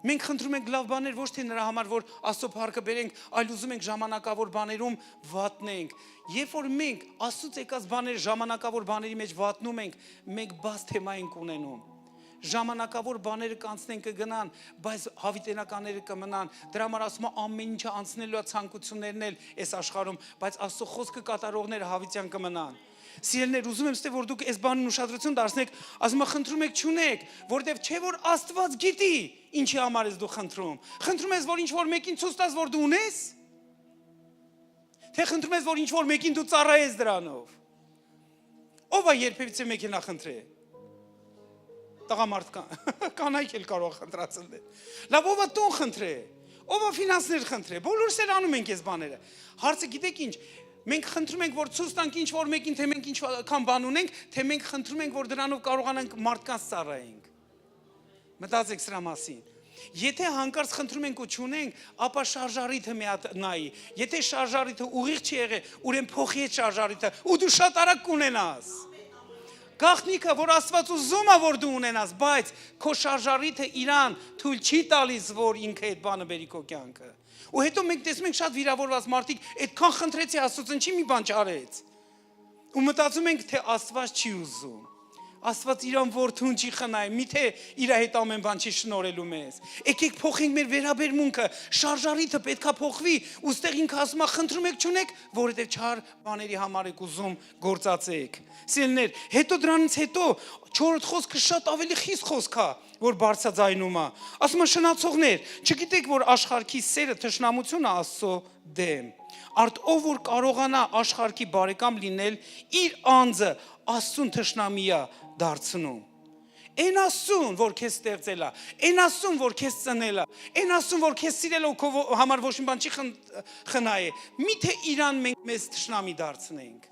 Մենք խնդրում ենք լավ բաներ ոչ թե նրա համար, որ Աստծո փառքը բերենք, այլ ուզում ենք ժամանակավոր բաներում վատնենք։ Երբ որ մենք Աստծուց եկած բաներ ժամանակավոր բաների մեջ վատնում ենք, մենք բաց թեմա ենք ունենում։ Ժամանակավոր բաները կանցնեն կգնան, բայց հավիտենականները կմնան։ Դրա համար ասում է ամեն ինչը անցնելու է ցանկություններն էլ այս աշխարհում, բայց Աստծո խոսքը կատարողները հավիտյան կմնան։ Սիրելիներ, ուզում եմ ստե որ դուք այս բանին ուշադրություն դարձնեք, ասում եմ խնդրում եք չունեք, որովհետև չէ որ Աստված գիտի ինչի համար ես դու խնդրում։ Խնդրում ես որ ինչ որ մեկին ցույց տաս որ դու ունես։ Թե խնդրում ես որ ինչ որ մեկին դու ծառայես դրանով։ Ո՞վ է երբևիցե մեքենա խնդրե։ Տղամարդ կանայք էլ կարող խնդրացնել։ Լավ ո՞վ է տուն խնդրե։ Ո՞վ է ֆինանսներ խնդրե։ Բոլորս էլ անում ենք այս բաները։ Հարցը գիտեք ինչ։ Մենք խնդրում ենք որ ցույց տանք ինչ որ մեկին թե մենք ինչքան բան ունենք, թե մենք խնդրում ենք որ դրանով կարողանանք մարդկանց ծառայենք։ Մտածեք սրա մասին։ Եթե հանկարծ խնդրում ենք ու չունենք, ապա շարժարիթը մի հատ նայի։ Եթե շարժարիթը ուղիղ չի եղել, ուրեմն փոխի այդ շարժարիթը ու դու շատ արագ կունենաս։ Գաղտնիքը, որ Աստված ուզում է որ դու ունենաս, բայց քո շարժարիթը իրան թույլ չի տալիս, որ ինքը այդ բանը բերի քո կյանքը։ Ու հետո մենք տեսնում ենք շատ վիրավորված մարդիկ, այդքան խնդրեցի Աստծուց, ինչի մի բան չարեց։ Ու մտածում ենք, թե Աստված չի ուզում։ Աստված իրան որդուն չի խնայ, միթե իր հետ ամեն բան չի շնորհելու մեզ։ Եկեք փոխենք մեր վերաբերմունքը, շարժարիթը պետքա փոխվի, ուստեղ ինքը ասում է, խնդրում եք չունեք, որովհետև չար բաների համար եք ուզում գործածեք։ Սիրելիներ, հետո դրանից հետո 4-րդ խոսքը շատ ավելի խիստ խոսք է, որ բարձրաձայնում է։ Ասում է շնացողներ, չգիտեք, որ աշխարհի սերը թշնամություն է Աստծո դեմ։ Արդ ով որ կարողանա աշխարհի բարեկամ լինել, իր անձը Աստծուն թշնամի է դարձնում։ Այն Աստծուն, որ քեզ ստեղծել է, այն Աստծուն, որ քեզ ծնել է, այն Աստծուն, որ քեզ սիրել է ու քո համար ոչ մի բան չի խնայ, միթե իրան մենք մեզ թշնամի դարձնենք։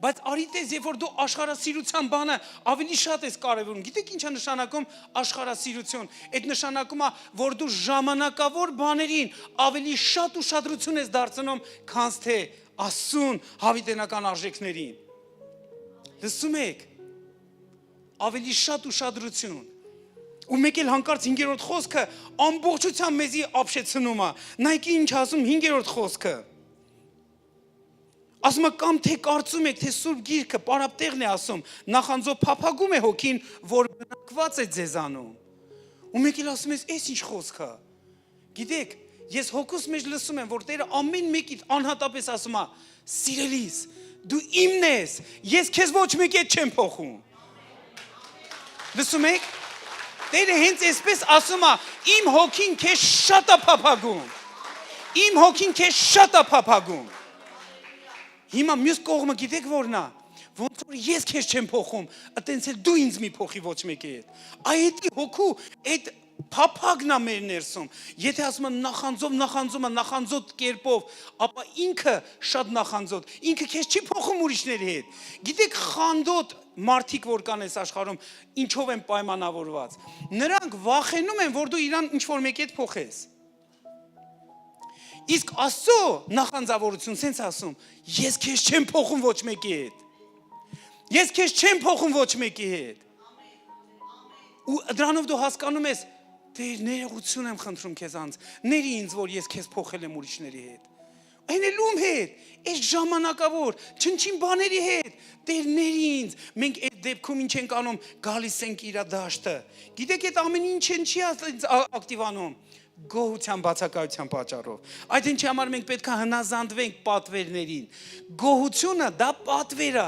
Բայց արիտես, երբ որ դու աշխարհասիրության բանը ավելի շատ ես կարևորում, գիտեք ինչ է նշանակում աշխարհասիրություն։ Այդ նշանակում է, որ դու ժամանակավոր բաներին ավելի շատ ուշադրություն ես դարձնում, քան թե Աստծուն հավիտենական արժեքներին։ Լսում եք, ավելի շատ ուշադրություն։ Ու մեկ էլ հանկարծ 5-րդ խոսքը ամբողջությամբ մեզի ապշեցնում է։ Նայեք ինչ ասում 5-րդ խոսքը։ Ասում է կամ թե կարծում եք, թե Սուրբ Գիրքը պարապտեղն է ասում, նախանձով փափագում է հոգին, որ բնակված է ձեզանում։ Ու մեկ էլ ասում ես, այս ինչ խոսք է։ Գիտեք, ես հոգուս մեջ լսում եմ, որ Տերը ամեն մեկից անհատապես ասում է, սիրելիս, դու իմն ես, ես քեզ ոչ մեկ հետ չեմ փոխում։ Լսում եք։ Տերը հենց այսպես ասում է, իմ հոգին քեզ շատ է փափագում։ Իմ հոգին քեզ շատ է փափագում։ Հիմա մյուս կողմը գիտեք որն է, ոնց որ ես քեզ չեմ փոխում, այտենց էլ դու ինձ մի փոխի ոչ մեկի հետ։ Այդ հոգու, այդ փափագն է մեր ներսում։ Եթե ասում են նախանձում է նախանձոտ կերպով, ապա ինքը շատ նախանձոտ, ինքը քեզ չի փոխում ուրիշների հետ։ Գիտեք խանդոտ մարդիկ որ կան այս աշխարհում, ինչով են պայմանավորված։ Նրանք վախենում են, որ դու իրան ինչ որ մեկի հետ փոխես։ Իսկ Աստծո նախանձավորություն սենց ասում, ես քեզ չեմ փոխում ոչ մեկի հետ։ Ես քեզ չեմ փոխում ոչ մեկի հետ։ Ու դրանով դու հասկանում ես, Տեր ներողություն եմ խնդրում քեզանց, ների ինձ, որ ես քեզ փոխել եմ ուրիշների հետ։ Այն էլ ում հետ, այս ժամանակավոր, չնչին բաների հետ, Տեր ների ինձ, մենք այդ դեպքում ինչ ենք անում, գալիս ենք իր դաշտը։ Գիտեք այդ ամեն ինչ են չի ակտիվանում։ Գոհության բացակայության պատճառով։ Այդ ինչի համար մենք պետք է հնազանդվենք պատվերներին։ Գոհությունը դա պատվեր է,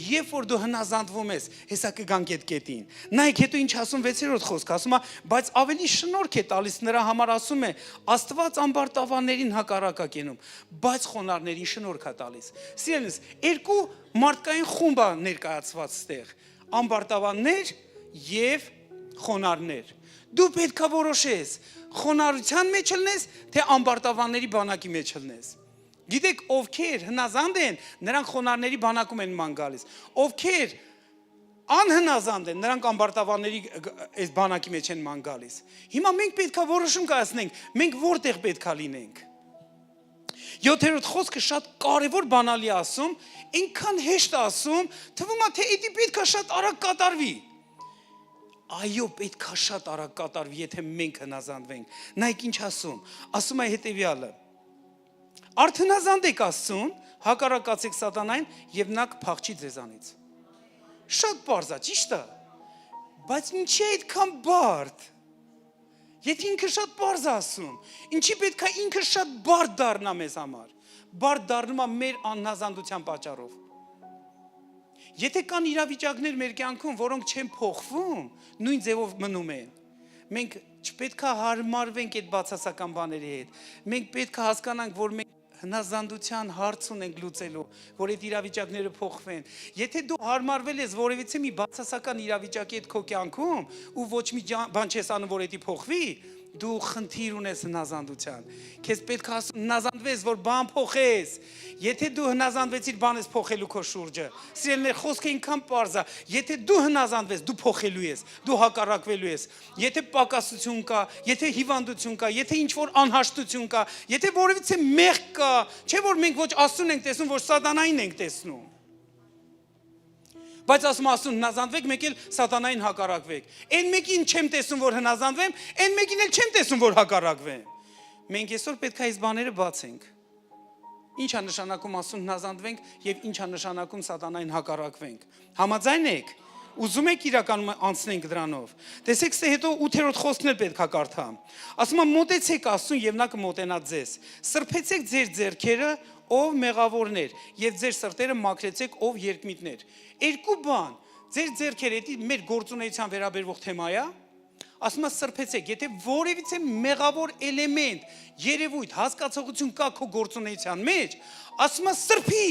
երբ որ դու հնազանդվում ես, հեսա կգանք այդ կետին։ Նայեք հետո ինչ ասում 6-րդ խոսքը, ասում է, բայց ավելի շնորհք է տալիս նրա համար ասում է, Աստված ամբարտավաններին հակառակ է կենում, բայց խոնարհներին շնորհք է տալիս։ Սիրելիս, երկու մարդկային խումբ է ներկայացված ստեղ, ամբարտավաններ եւ խոնարհներ։ Դու պետք է որոշես խոնարհության մեջ ելնես, թե ամբարտավանների բանակի մեջ ելնես։ Գիտեք, ովքեր հնազանդ են, նրանք խոնարհների բանակում են ման գալիս։ Ովքեր անհնազանդ են, նրանք ամբարտավանների այս բանակի մեջ են ման գալիս։ Հիմա մենք պետք է որոշում կայացնենք, մենք որտեղ պետք է լինենք։ 7-րդ խոսքը շատ կարևոր բանալի ասում, այնքան հեշտ ասում, թվում է թե դա պետք է շատ արագ կատարվի։ Այո, պետք է շատ արագ կատարվի, եթե մենք հնազանդվենք։ Նայեք ինչ ասում։ Ասում է հետևյալը. Արդ հնազանդ եք Աստծուն, հակառակացեք սատանային եւ նա կփախչի ձեզանից։ Շատ պարզ է, ճիշտ է։ Բայց ինչի այդքան բարդ։ Եթե ինքը շատ պարզ ասում, ինչի պետք է ինքը շատ բարդ դառնա մեզ համար։ Բարդ դառնում է մեր անհնազանդության պատճառով։ Եթե կան իրավիճակներ մեր կյանքում, որոնք չեն փոխվում, նույն ձևով մնում են։ Մենք չպետք է հարմարվենք այդ բացասական բաների հետ։ Մենք պետք է հասկանանք, որ մենք հնազանդության հարց ունենք լուծելու, որ այդ իրավիճակները փոխվեն։ Եթե դու հարմարվել ես որևիցե մի բացասական իրավիճակի հետ քո կյանքում ու ոչ մի բան չես անում, որ դա փոխվի, դու խնդիր ունես հնազանդության։ Քեզ պետք է հնազանդվես, որ բան փոխես։ Եթե դու հնազանդվեցիր, բան ես փոխելու քո շուրջը։ Սիրելիներ, խոսքը ինքան պարզ է։ Եթե դու հնազանդվես, դու փոխելու ես, դու հակառակվելու ես։ Եթե պակասություն կա, եթե հիվանդություն կա, եթե ինչ-որ անհաշտություն կա, եթե որևիցե մեղք կա, չէ՞ որ մենք ոչ Աստծուն ենք տեսնում, ոչ սատանային ենք տեսնում։ Բայց ասում հնազանդվեք, մեկ էլ սատանային հակառակվեք։ Այն մեկին չեմ տեսնում, որ հնազանդվեմ, այն մեկին էլ չեմ տեսնում, որ հակառակվեմ։ Մենք այսօր պետք է այս բաները բացենք։ Ինչ է նշանակում ասուն հնազանդվենք եւ ինչ է նշանակում սատանային հակառակվենք։ Համաձայն եք։ Ուզում եք իրականում անցնենք դրանով։ Տեսեք, սա հետո 8-րդ խոսքն էլ պետք է կարդամ։ Ասում է մոտեցեք Աստծուն եւ նա կմոտենա ձեզ։ Սրբեցեք ձեր ձեռքերը, ով մեղավորներ, եւ ձեր սրտերը մաքրեցեք, ով երկմիտներ։ Երկու բան։ Ձեր ձեռքերը դա մեր գործունեության վերաբերող թեմա է։ Ասում է սրբեցեք, եթե որևիցե մեղավոր էլեմենտ, երևույթ, հասկացողություն կա քո գործունեության մեջ, ասում է սրբի,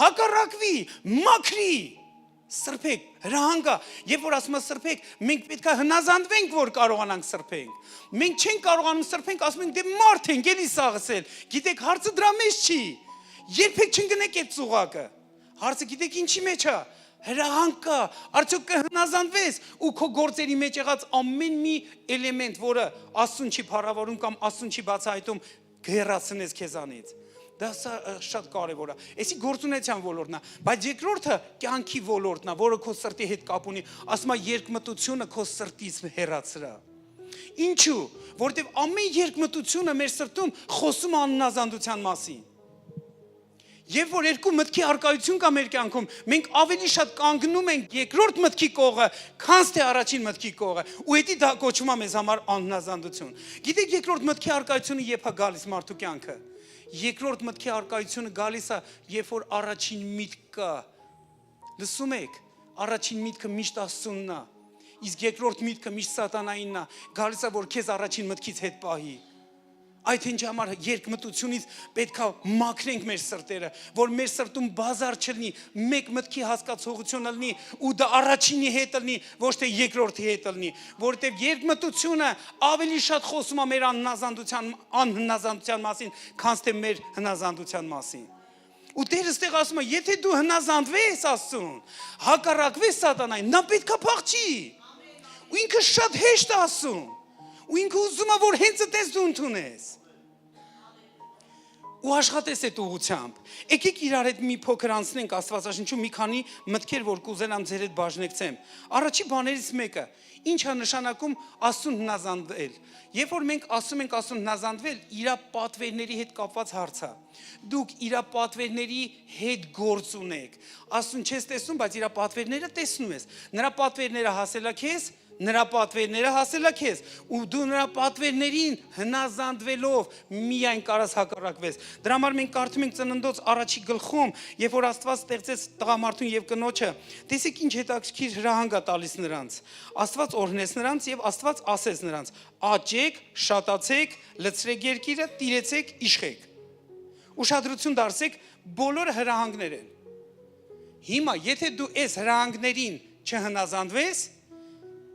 հակառակվի, մաքրի։ Սրբեք, հրահանգա, երբ որ ասում է սրբեք, մենք պետք է հնազանդվենք, որ կարողանանք սրբենք։ Մենք չենք կարողանում սրբենք, ասում ենք դե մարդ ենք, էլի սաղսել։ Գիտեք, հարցը դրա մեջ չի։ Երբեք չընկնեք այդ ծուղակը։ Հարցը գիտեք ինչի մեջ է։ Հրահանգ կա, արդյոք կհնազանդվես ու քո գործերի մեջ եղած ամեն մի էլեմենտ, որը Աստծուն չի փառավորում կամ Աստծուն չի բացահայտում, կհեռացնես քեզանից։ Դա շատ կարևոր է։ Էսի գործունեության ոլորտն է, բայց երկրորդը կյանքի ոլորտն է, որը քո սրտի հետ կապ ունի, ասում է երկմտությունը քո սրտից հեռացրա։ Ինչու՞, որովհետև ամեն երկմտությունը մեր սրտում խոսում է անհնազանդության մասին։ Եվ որ երկու մտքի արկայություն կա մեր կյանքում, մենք ավելի շատ կանգնում ենք երկրորդ մտքի կողը, քան թե առաջին մտքի կողը, ու դա դա կոչվում է մեզ համար անհնազանդություն։ Գիտեք, երկրորդ մտքի արկայությունը երբ է գալիս մարդու կյանքը։ Երկրորդ մտքի արկայությունը գալիս է, երբ որ առաջին միտք կա։ Լսում եք, առաջին միտքը միշտ Աստծունն է, իսկ երկրորդ միտքը միշտ սատանայինն է, գալիս է, որ քեզ առաջին մտքից հետ պահի։ Այդ ինչ համար երկմտությունից պետք է մաքրենք մեր սրտերը, որ մեր սրտում բազար չլինի, մեկ մտքի հասկացողություն լինի ու դա առաջինի հետ լինի, ոչ թե երկրորդի հետ լինի, որովհետև երկմտությունը ավելի շատ խոսում է մեր անհնազանդության մասին, քան թե մեր հնազանդության մասին։ Ու Տերը ստեղ ասում է, եթե դու հնազանդվես Աստծուն, հակառակվես սատանային, նա պետք է փախչի։ Ու ինքը շատ հեշտ է ասում։ Ու ինքը ուզում է, որ հենց այդպես դու ընդունես։ Ու աշխատես այդ ուղղությամբ։ Եկեք իրար հետ մի փոքր անցնենք Աստվածաշնչում մի քանի մտքեր, որ կուզենամ ձեր հետ բաժնեկցեմ։ Առաջի բաներից մեկը, ինչ է նշանակում Աստծուն հնազանդվել։ Երբ որ մենք ասում ենք Աստծուն հնազանդվել, իր պատվերների հետ կապված հարց է։ Դուք իր պատվերների հետ գործ ունեք։ Աստծուն չես տեսնում, բայց իր պատվերները տեսնում ես։ Նրա պատվերները հասել է քեզ, նրա պատվերները հասել է քեզ, ու դու նրա պատվերներին հնազանդվելով միայն կարաս հակառակվես։ Դրա համար մենք կարդում ենք Ծննդոց առաջի գլխում, երբ որ Աստված ստեղծեց տղամարդուն եւ կնոջը, տեսեք ինչ հետաքրքիր հրահանգ է տալիս նրանց։ Աստված օրհնեց նրանց եւ Աստված ասեց նրանց. «Աճեք, շատացեք, լցրեք երկիրը, տիրեցեք, իշխեք»։ Ուշադրություն դարձեք, բոլորը հրահանգներ են։ Հիմա եթե դու այս հրահանգներին չհնազանդվես,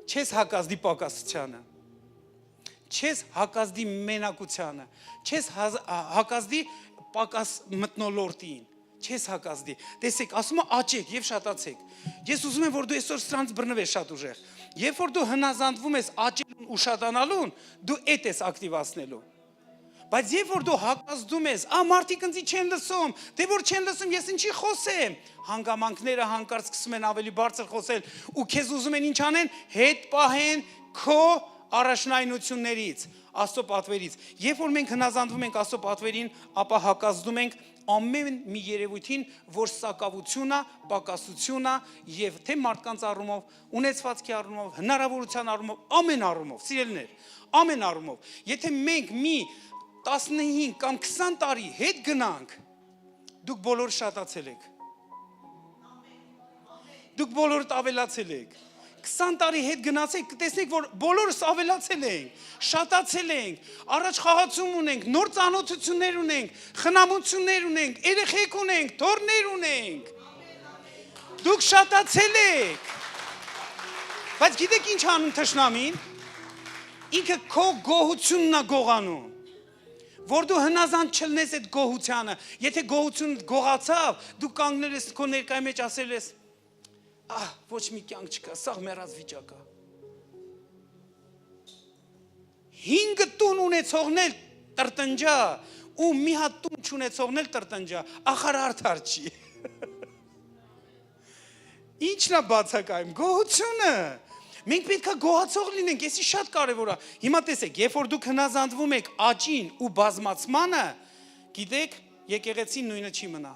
չես հակազդի պակասությանը, չես հակազդի մենակությանը, չես հակազդի պակաս մտնոլորտին, չես հակազդի։ Տեսեք, ասում է աճեք եւ շատացեք։ Ես ուզում եմ, որ դու այսօր սրանց բռնվես շատ ուժեղ։ Երբ որ դու հնազանդվում ես աճելուն ու շատանալուն, դու այդ ես ակտիվացնելու։ Բայց երբ որ դու հակազդում ես, մարդիկ ինձ չեն լսում, դե որ չեն լսում, ես ինչի խոսեմ։ Հանգամանքները հանկարծ սկսում են ավելի բարձր խոսել ու քեզ ուզում են ինչ անեն, հետ պահեն քո առաջնայնություններից, Աստծո պատվերից։ Երբ որ մենք հնազանդվում ենք Աստծո պատվերին, ապա հակազդում ենք ամեն մի երևույթին, որ սակավություն է, պակասություն է եւ թե մարդկանց առումով, ունեցվածքի առումով, հնարավորության առումով, ամեն առումով, սիրելիներ, ամեն առումով։ Եթե մենք մի 15 կամ 20 տարի հետ գնանք, դուք բոլոր շատացել եք։ Դուք բոլորդ ավելացել եք։ 20 տարի հետ գնացեք, կտեսնեք, որ բոլորս ավելացել ենք, շատացել ենք, առաջ խաղացում ունենք, նոր ծանոթություններ ունենք, խնամություններ ունենք, երեխեք ունենք, թոռներ ունենք։ Դուք շատացել եք։ Բայց գիտեք ինչ անում թշնամին։ Ինքը քո գոհությունն է գողանում։ Որ դու հնազանդ չլնես այդ գոհությանը, եթե գոհությունը գողացավ, դու կանգնել ես քո ներկայի մեջ ասել ես. ոչ մի կյանք չկա, սա մեռած վիճակ է։ 5 տուն ունեցողնել տրտնջա ու մի հատ տուն չունեցողնել տրտնջա, ախար արդար չի։ Ինչն է բացակայում, գոհությունը։ Մենք պետք է գոհացող լինենք, էսի շատ կարևոր է։ Հիմա տեսեք, երբ որ դուք հնազանդվում եք աճին ու բազմացմանը, գիտեք, եկեղեցին նույնը չի մնա։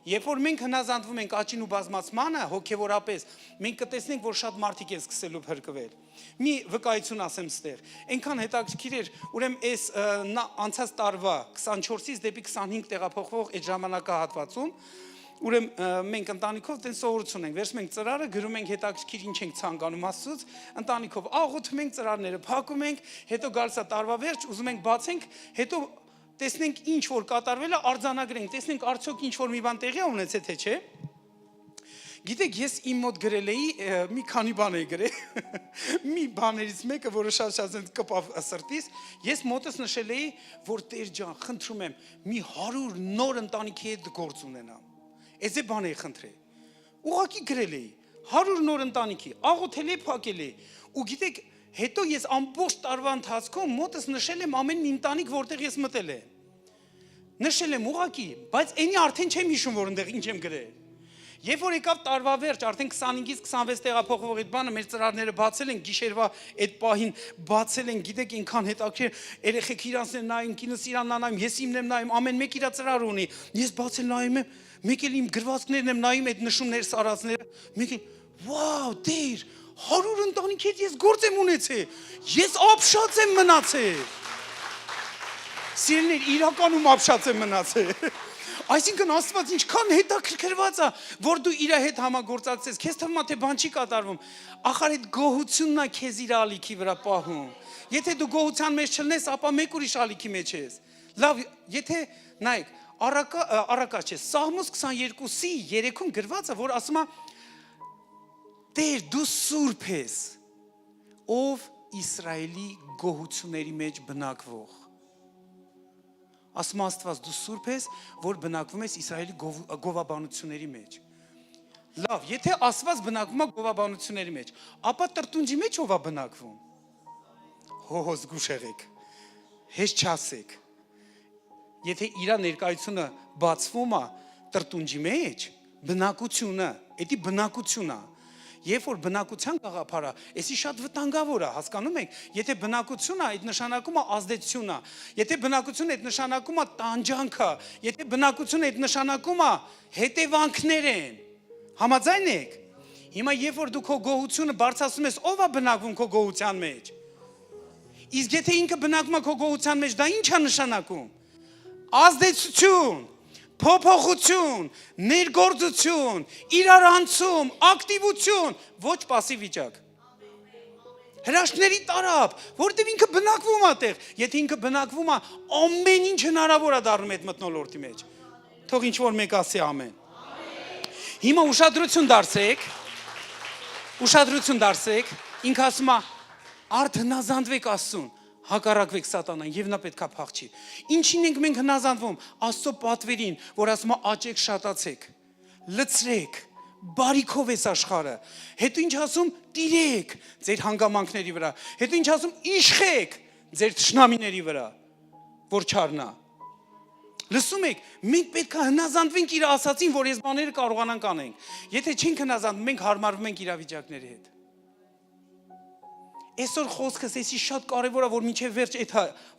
Երբ որ մենք հնազանդվում ենք աճին ու բազմացմանը, հոգևորապես, մենք կտեսնենք, որ շատ մարդիկ են սկսելու փրկվել։ Մի վկայություն ասեմ ստեղ։ Այնքան հետաքրքիր էր, ուրեմն այս անցած տարվա 24-ից դեպի 25 տեղափոխվող այդ ժամանակահատվածում, ուրեմն մենք ընտանիքով տեն սովորություն ենք, վերցնում ենք ծրարը, գրում ենք հետաքրքիր ինչ ենք ցանկանում Աստծուց, ընտանիքով աղոթում ենք, ծրարները փակում ենք, հետո գալիս է տարվա վերջ, ուզում ենք բացենք, հետո տեսնենք ինչ որ կատարվել է, արձանագրենք, տեսնենք արդյոք ինչ որ մի բան տեղի է ունեցել թե չէ։ Գիտեք, ես իմ մոտ գրել էի, մի քանի բան էի գրել, մի բաներից մեկը, որը շատ կպավ սրտիս, ես մոտս նշել էի, որ Տեր ջան, խնդրում եմ, մի 100 նոր ընտանիքի հետ գործ ունենամ։ Այս է բան էի խնդրել։ Ուղղակի գրել էի, 100 նոր ընտանիքի, աղոթել էի, փակել էի։ Ու գիտեք, հետո ես ամբողջ տարվա ընթացքում մոտս նշել եմ ամեն մի ընտանիք, որտեղ ես մտել եմ։ Նշել եմ ուղղակի, բայց այնի արդեն չեմ հիշում, որ այնտեղ ինչ եմ գրել։ Երբ որ եկավ տարվա վերջ, արդեն 25-ից 26 տեղափոխվող այդ բանը, մեր ծրարները բացել են, գիշերվա այդ պահին բացել են, գիտեք, այնքան հետաքրքիր, երեխեք իրանց են նայում, կինս իրանն է նայում, ես իմն եմ նայում, ամեն մեկ իր ծրար ունի։ Ես բացել նայում եմ, մեկ էլ իմ գրվածքներն եմ նայում, այդ նշումներ սարածները, մեկ էլ, վաու, Տեր, 100 ընտանիքի հետ ես գործ եմ ունեցել, ես ապշած եմ մնացել։ Սիրելիներ, իրականում ապշած եմ մնացել։ Այսինքն Աստված ինչքան հետաքրքրված է, որ դու իր հետ համագործակցես, քեզ թվում է թե բան չի կատարվում, ախար այդ գոհությունն է քեզ իր ալիքի վրա պահում։ Եթե դու գոհության մեջ չլնես, ապա մեկ ուրիշ ալիքի մեջ ես։ Լավ, եթե նայեք, առակա չէ, Սաղմոս 22-ի 3-ում գրված է, որ ասում է Տեր, դու սուրբ ես, ով Իսրայելի գոհությունների մեջ բնակվող։ Ասում Աստված դու սուրբ ես, որ բնակվում ես Իսրայելի գովաբանությունների մեջ։ Լավ, եթե Աստված բնակվում է գովաբանությունների մեջ, ապա տրտունջի մեջ ով է բնակվում։ Հոհոս գուշեղեք, հեշտ չասեք։ Եթե իր ներկայությունը բացվում է տրտունջի մեջ, բնակությունը, դա բնակությունն է։ Երբ որ բնակության գաղափարը, էսի շատ վտանգավոր է, հասկանում եք, եթե բնակությունն է, այդ նշանակում է ազդեցություն է, եթե բնակությունն է, այդ նշանակում է տանջանք է, եթե բնակությունն է, այդ նշանակում է հետևանքներ են։ Համաձայն եք։ Հիմա երբ որ դու քո գոհությունը բարձրացնում ես, ով է բնակվում քո գոհության մեջ։ Իսկ եթե ինքը բնակվում է քո գոհության մեջ, դա ի՞նչ է նշանակում։ Ազդեցություն, փոփոխություն, ներգործություն, իրարանցում, ակտիվություն, ոչ պասիվ վիճակ։ Հրաշքների տարապ, որտեղ ինքը բնակվում է տեղ, եթե ինքը բնակվում է, ամեն ինչ հնարավոր է դառնում այդ մթնոլորտի մեջ։ Թող ինչ որ մեկ ասի ամեն։ Հիմա ուշադրություն դարձեք, ինքը ասում է, արդ հնազանդվեք Աստծուն, հակառակվեք սատանան եւ նա պետքա փախչի։ Ինչին ենք մենք հնազանդվում, Աստծո պատվերին, որ ասում է աճեք, շատացեք, լցրեք, բարիքով ես աշխարհը։ Հետո ինչ ասում, տիրեք ձեր հանգամանքների վրա։ Հետո ինչ ասում, իշխեք ձեր թշնամիների վրա, որ չառնա։ Լսում եք, մենք պետքա հնազանդվենք իր ասածին, որ այս բաները կարողանանք անենք։ Եթե չենք հնազանդվում, մենք հարմարվում ենք իրավիճակների հետ։ Այսօր խոսքս էսի շատ կարևոր է, որ մինչև վերջ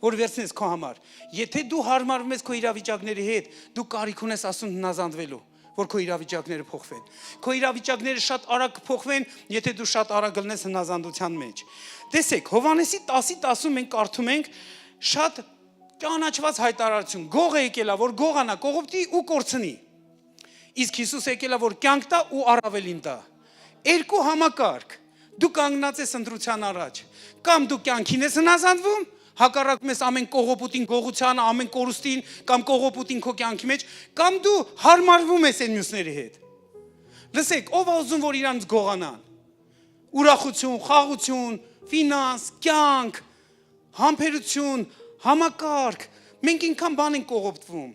որ վերցնես քո համար։ Եթե դու հարմարվում ես քո իրավիճակների հետ, դու կարիք ունես Աստծուն հնազանդվելու, որ քո իրավիճակները փոխվեն։ Քո իրավիճակները շատ արագ կփոխվեն, եթե դու շատ արագ գտնես հնազանդության մեջ։ Տեսեք, Հովհաննեսի 10:10-ում մենք կարդում ենք շատ ճանաչված հայտարարություն։ Գողը եկել է, որ գողանա, կողոպտի ու կորցնի։ Իսկ Հիսուս եկել է, որ կյանք տա ու առավելին տա։ Երկու համակարգ։ Դու կանգնած ես ընտրության առաջ, կամ դու կյանքին ես հնազանդվում, հակառակում ես ամեն կողոպուտին գողությանը, ամեն կորուստին, կամ կողոպուտին քո կյանքի մեջ, կամ դու հարմարվում ես այն մյուսների հետ։ Լսեք, ով է ուզում, որ իրանց գողանան։ Ուրախություն, խաղություն, ֆինանս, կյանք, համբերություն, համակարգ, մենք ինքան բան ենք կողոպտվում։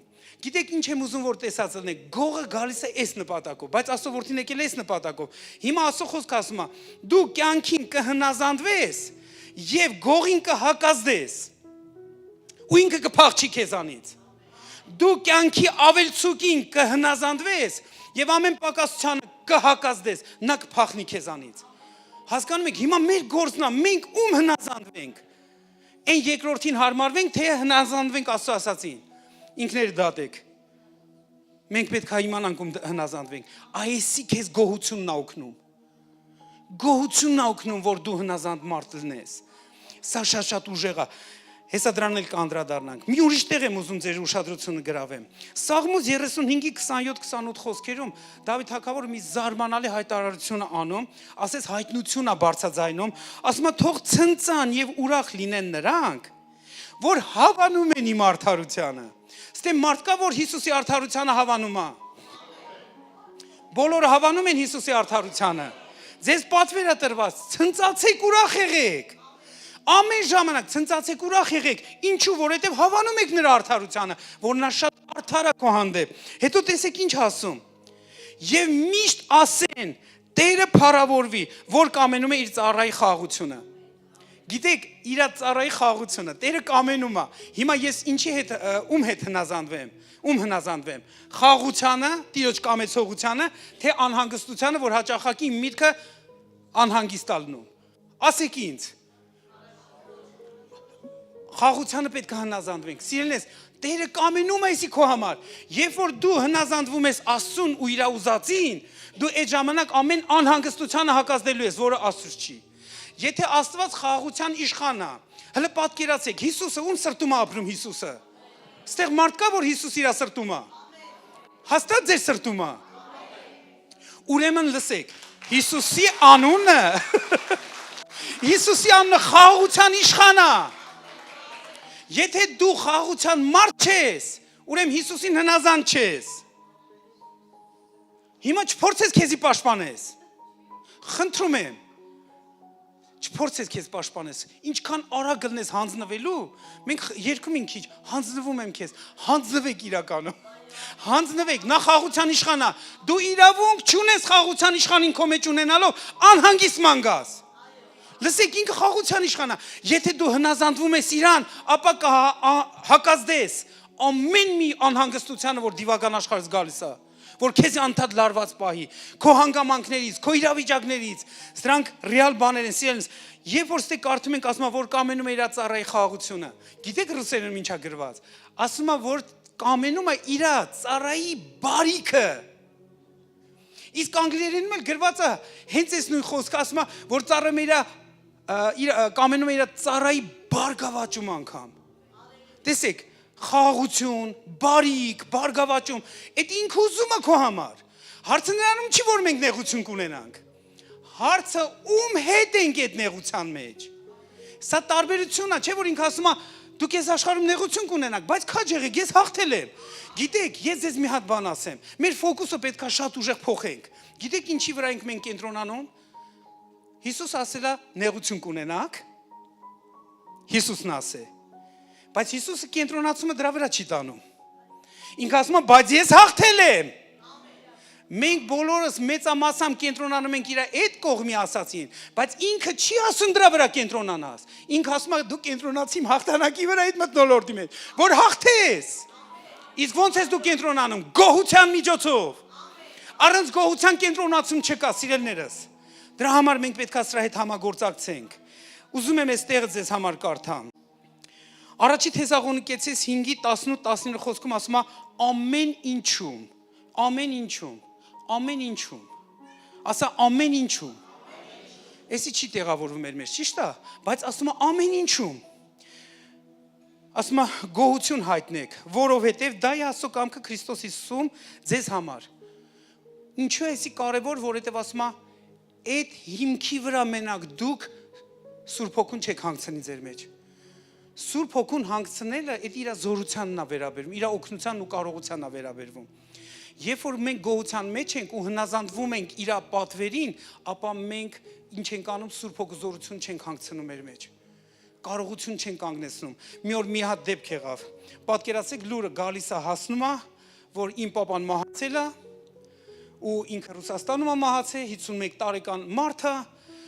Գիտեք ինչ եմ ուզում որ տեսած լինեք, գողը գալիս է այս նպատակով, բայց Աստծո որդին եկել է այս նպատակով։ Հիմա Աստծո խոսքը ասում է, դու կյանքին կհնազանդվես եւ գողին կհակազդես։ Ու ինքը կփախչի քեզանից։ Դու կյանքի ավելցուկին կհնազանդվես եւ ամեն պակասությանը կհակազդես, նա կփախնի քեզանից։ Հասկանում եք, հիմա մեր գործն է, մենք ում հնազանդվենք։ Այն երկրորդին հարմարվենք, թե հնազանդվենք Աստծո ասածին։ ինքներ դատեք։ Մենք պետք է իմանանք ում հնազանդվենք։ Այսի քեզ գոհությունն ա օգնում։ Գոհությունն ա օգնում, որ դու հնազանդ մարդ լինես։ Սա շատ ուժեղ է։ Հեսա դրան էլ կանդրադառնանք։ Մի ուրիշ տեղ եմ ուզում ձեր ուշադրությունը գրավեմ։ Սաղմոս 35-ի 27-28 խոսքերում Դավիթ թագավորը մի զարմանալի հայտարարություն է անում, ասես հայտնություն է բարձրաձայնում, ասում է թող ցնծան եւ ուրախ լինեն նրանք, որ հավանում են իմ արդարությանը։ Ստե մարդ կա, որ Հիսուսի արդարությանը հավանում է։ Բոլորը հավանում են Հիսուսի արդարությանը։ Ձեզ պատվեր է տրված, ցնծացեք ուրախ եղեք։ Ամեն ժամանակ ցնծացեք ուրախ եղեք, ինչու, որովհետև հավանում եք նրա արդարությանը, որ նա շատ արդար է քո հանդեպ։ Հետո տեսեք ինչ ասում։ Եվ միշտ ասեն, Տերը փառավորվի, որ կամենում է իր ծառայի խաղաղությունը։ Գիտեք, իր ծառայի խաղաղությունը, Տերը կամենում է։ Հիմա ես ինչի հետ ում հետ հնազանդվեմ։ Խաղաղությանը, Տիրոջ կամեցողությանը, թե անհանգստությանը, որ հաճախակի միտքը անհանգիստ է լինում։ Ասեք ինձ։ Խաղաղությանը պետք է հնազանդվենք։ Սիրելիներս, Տերը կամենում է այսի քո համար։ Երբ որ դու հնազանդվում ես Աստծուն ու իր ուզածին, դու այդ ժամանակ ամեն անհանգստությանը հակազդելու ես, որը Աստծուց չի։ Եթե Աստված խաղաղության իշխան է, հələ պատկերացեք, Հիսուսը ում սրտում է ապրում Հիսուսը։ Ստեղ մարդ կա, որ Հիսուս իր սրտում է։ Հաստատ ձեր սրտում է։ Ուրեմն լսեք, Հիսուսի անունը Հիսուսի անունը խաղաղության իշխան է։ Եթե դու խաղաղության մարդ չես, ուրեմն Հիսուսին հնազանդ չես։ Հիմա չփորձես քեզի պաշտպանես։ Խնդրում եմ։ Չփորձես քեզ պաշտպանես։ Ինչքան արագ գտնես հանձնվելու, մենք երկում ենք քիչ, հանձնվում եմ քեզ, հանձնվեք իրականում։ Հանձնվեք, նա խաղաղության իշխան է։ Դու իրավունք չունես խաղաղության իշխանին քո մեջ ունենալով անհանգիստ մանգաս։ Լսեք, ինքը խաղաղության իշխան է։ Եթե դու հնազանդվում ես իրան, ապա կհակազդես ամեն մի անհանգստությանը, որ դիվական աշխարհից գալիս է, որ քեզ անդադ լարված պահի, քո հանգամանքներից, քո իրավիճակներից, սրանք ռեալ բաներ են, սիրելիս։ Երբ որ ստե կարդում ենք, ասում է, որ կամենում է իր ծառայի խաղաղությունը։ Գիտեք ռուսերենում ինչա գրված։ Ասում է, որ կամենում է իր ծառայի բարիքը։ Իսկ անգլերենում էլ գրված է հենց այս նույն խոսքը, ասում է, որ ծառայում է կամենում է իր ծառայի բարգավաճում անգամ։ Տեսեք, խաղաղություն, բարիք, բարգավաճում, այդ ինքը ուզում է քո համար։ Հարցը նրանում չի, որ մենք նեղություն կունենանք։ Հարցը ում հետ ենք այդ նեղության մեջ։ Սա տարբերությունն է, չէ՞ որ ինքը ասում է, դուք ես աշխարհում նեղություն կունենաք, բայց քաջ եղեք, ես հաղթել եմ։ Գիտեք, ես ձեզ մի հատ բան ասեմ։ Մեր ֆոկուսը պետք է շատ ուժեղ փոխենք։ Գիտեք ինչի վրա ենք մենք կենտրոնանում։ Հիսուս ասել է նեղություն կունենաք։ Հիսուսն ասե։ Բայց Հիսուսը կենտրոնացումը դրա վրա չի տանում։ Ինքը ասում է, բայց ես հաղթել եմ։ Մենք բոլորս մեծամասամբ կենտրոնանում ենք իր այդ կողմի ասացին, բայց ինքը չի ասում դրա վրա կենտրոնանաս։ Ինքը ասում է դու կենտրոնացի իմ հաղթանակի վրա այդ մթնոլորտի մեջ, որ հաղթես։ Իսկ ո՞նց ես դու կենտրոնանում։ Գոհության միջոցով։ Առանց գոհության կենտրոնացում չկա, սիրելիներս։ Դրա համար մենք պետք է սրա հետ համագործակցենք։ Ուզում եմ այս տեղը ձեզ համար կարդամ։ Առաջի Թեսաղոնիկեցիս 5:18-19 խոսքում ասում է ամեն ինչում։ Ասա ամեն ինչում։ Էսի չի տեղավորվում մեր մեջ, ճիշտ է, բայց ասում է ամեն ինչում։ Ասում է գոհություն հայտնեք, որովհետև դա է Աստծո կամքը Քրիստոս Հիսուսում ձեզ համար։ Ինչու է էսի կարևոր, որովհետև ասում է այդ հիմքի վրա մենակ դուք Սուրբ Հոգուն չեք հանգցնի ձեր մեջ։ Սուրբ Հոգուն հանգցնելը այդ իր զորությանն է վերաբերվում, իր օգնությանն ու կարողությանն է վերաբերվում։ Երբ որ մենք գոհության մեջ ենք ու հնազանդվում ենք իր պատվերին, ապա մենք ինչ ենք անում, Սուրբ Հոգու զորություն չենք հանգցնում մեր մեջ։ Կարողություն չեն կանգնեցնում։ Մի օր մի հատ դեպք եղավ։ Պատկերացեք, լուրը գալիս է, հասնում է, որ իմ պապան մահացել է, ու ինքը Ռուսաստանում է մահացել, 51 տարեկան մարդ է,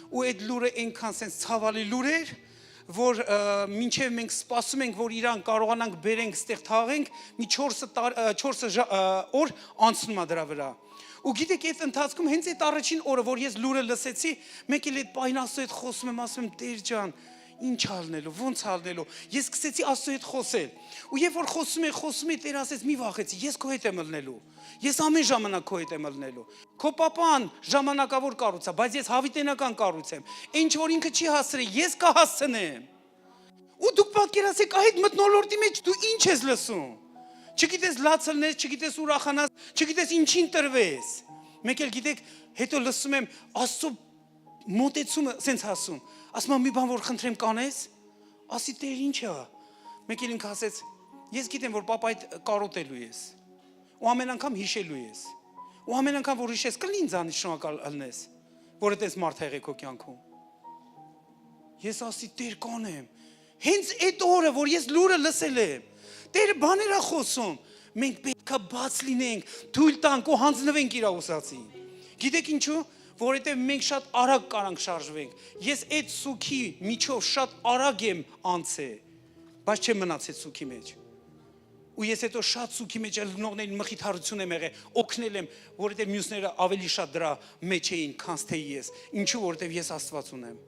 ու այդ լուրը այնքան sense ցավալի լուր էր, որ մինչև մենք սպասում ենք, որ իրան կարողանանք բերենք, ստեղ թաղենք, մի 4 օր անցնում է դրա վրա։ Ու գիտեք, այդ ընթացքում հենց այդ առաջին օրը, որ ես լուրը լսեցի, մեկ էլ այդ պայնասու հետ խոսում եմ, ասում եմ, Տեր ջան, Ինչ ալնելու, ոնց ալնելու։ Ես սկսեցի Աստծո հետ խոսել։ Ու երբ որ խոսում եմ, Տեր ասեց՝ մի վախեցի, ես քո հետ եմ ելնելու։ Ես ամեն ժամանակ քո հետ եմ ելնելու։ Քո papan ժամանակավոր կառույց է, բայց ես հավիտենական կառույց եմ։ Ինչ որ ինքը չի հասցրել, ես կհասցնեմ։ Ու դուք պատկերացեք այդ մթնոլորտի մեջ դու ինչ ես լսում։ Չգիտես լացելնես, չգիտես ուրախանաս, չգիտես ինչին տրվես։ Մեկ էլ գիտեք, հետո լսում եմ Աստծո մոտեցումը սենց ասում։ Ասում եմ մի բան որ խնդրեմ կանես, ասի Տեր ինչ է։ Մեկ էլ ինքը ասեց, ես գիտեմ որ papa այդ կարոտելու ես։ Ու ամեն անգամ հիշելու ես։ Ու ամեն անգամ որ հիշես կլինի ինձանից շնորհակալ ըլնես, որ այդպես մարդ եղեք քո կյանքում։ Ես ասի Տեր կանեմ։ Հենց այդ օրը որ ես լուրը լսել եմ, Տերը բաներ է խոսում, մենք պետք է բաց լինենք, թույլ տանք ու հանձնվենք իր ուսացին։ Գիտեք ինչու? Որովհետև մենք շատ արագ կարանք շարժվենք։ Ես այդ սուքի միջով շատ արագ եմ անցել, բայց չեմ մնացել սուքի մեջ։ Ու ես հետո շատ սուքի մեջ ելնողներին մխիթարություն եմ եղել, օգնել եմ, որովհետև մյուսները ավելի շատ դրա մեջ էին, քան թե ես։ Ինչու? Որովհետև ես Աստված ունեմ։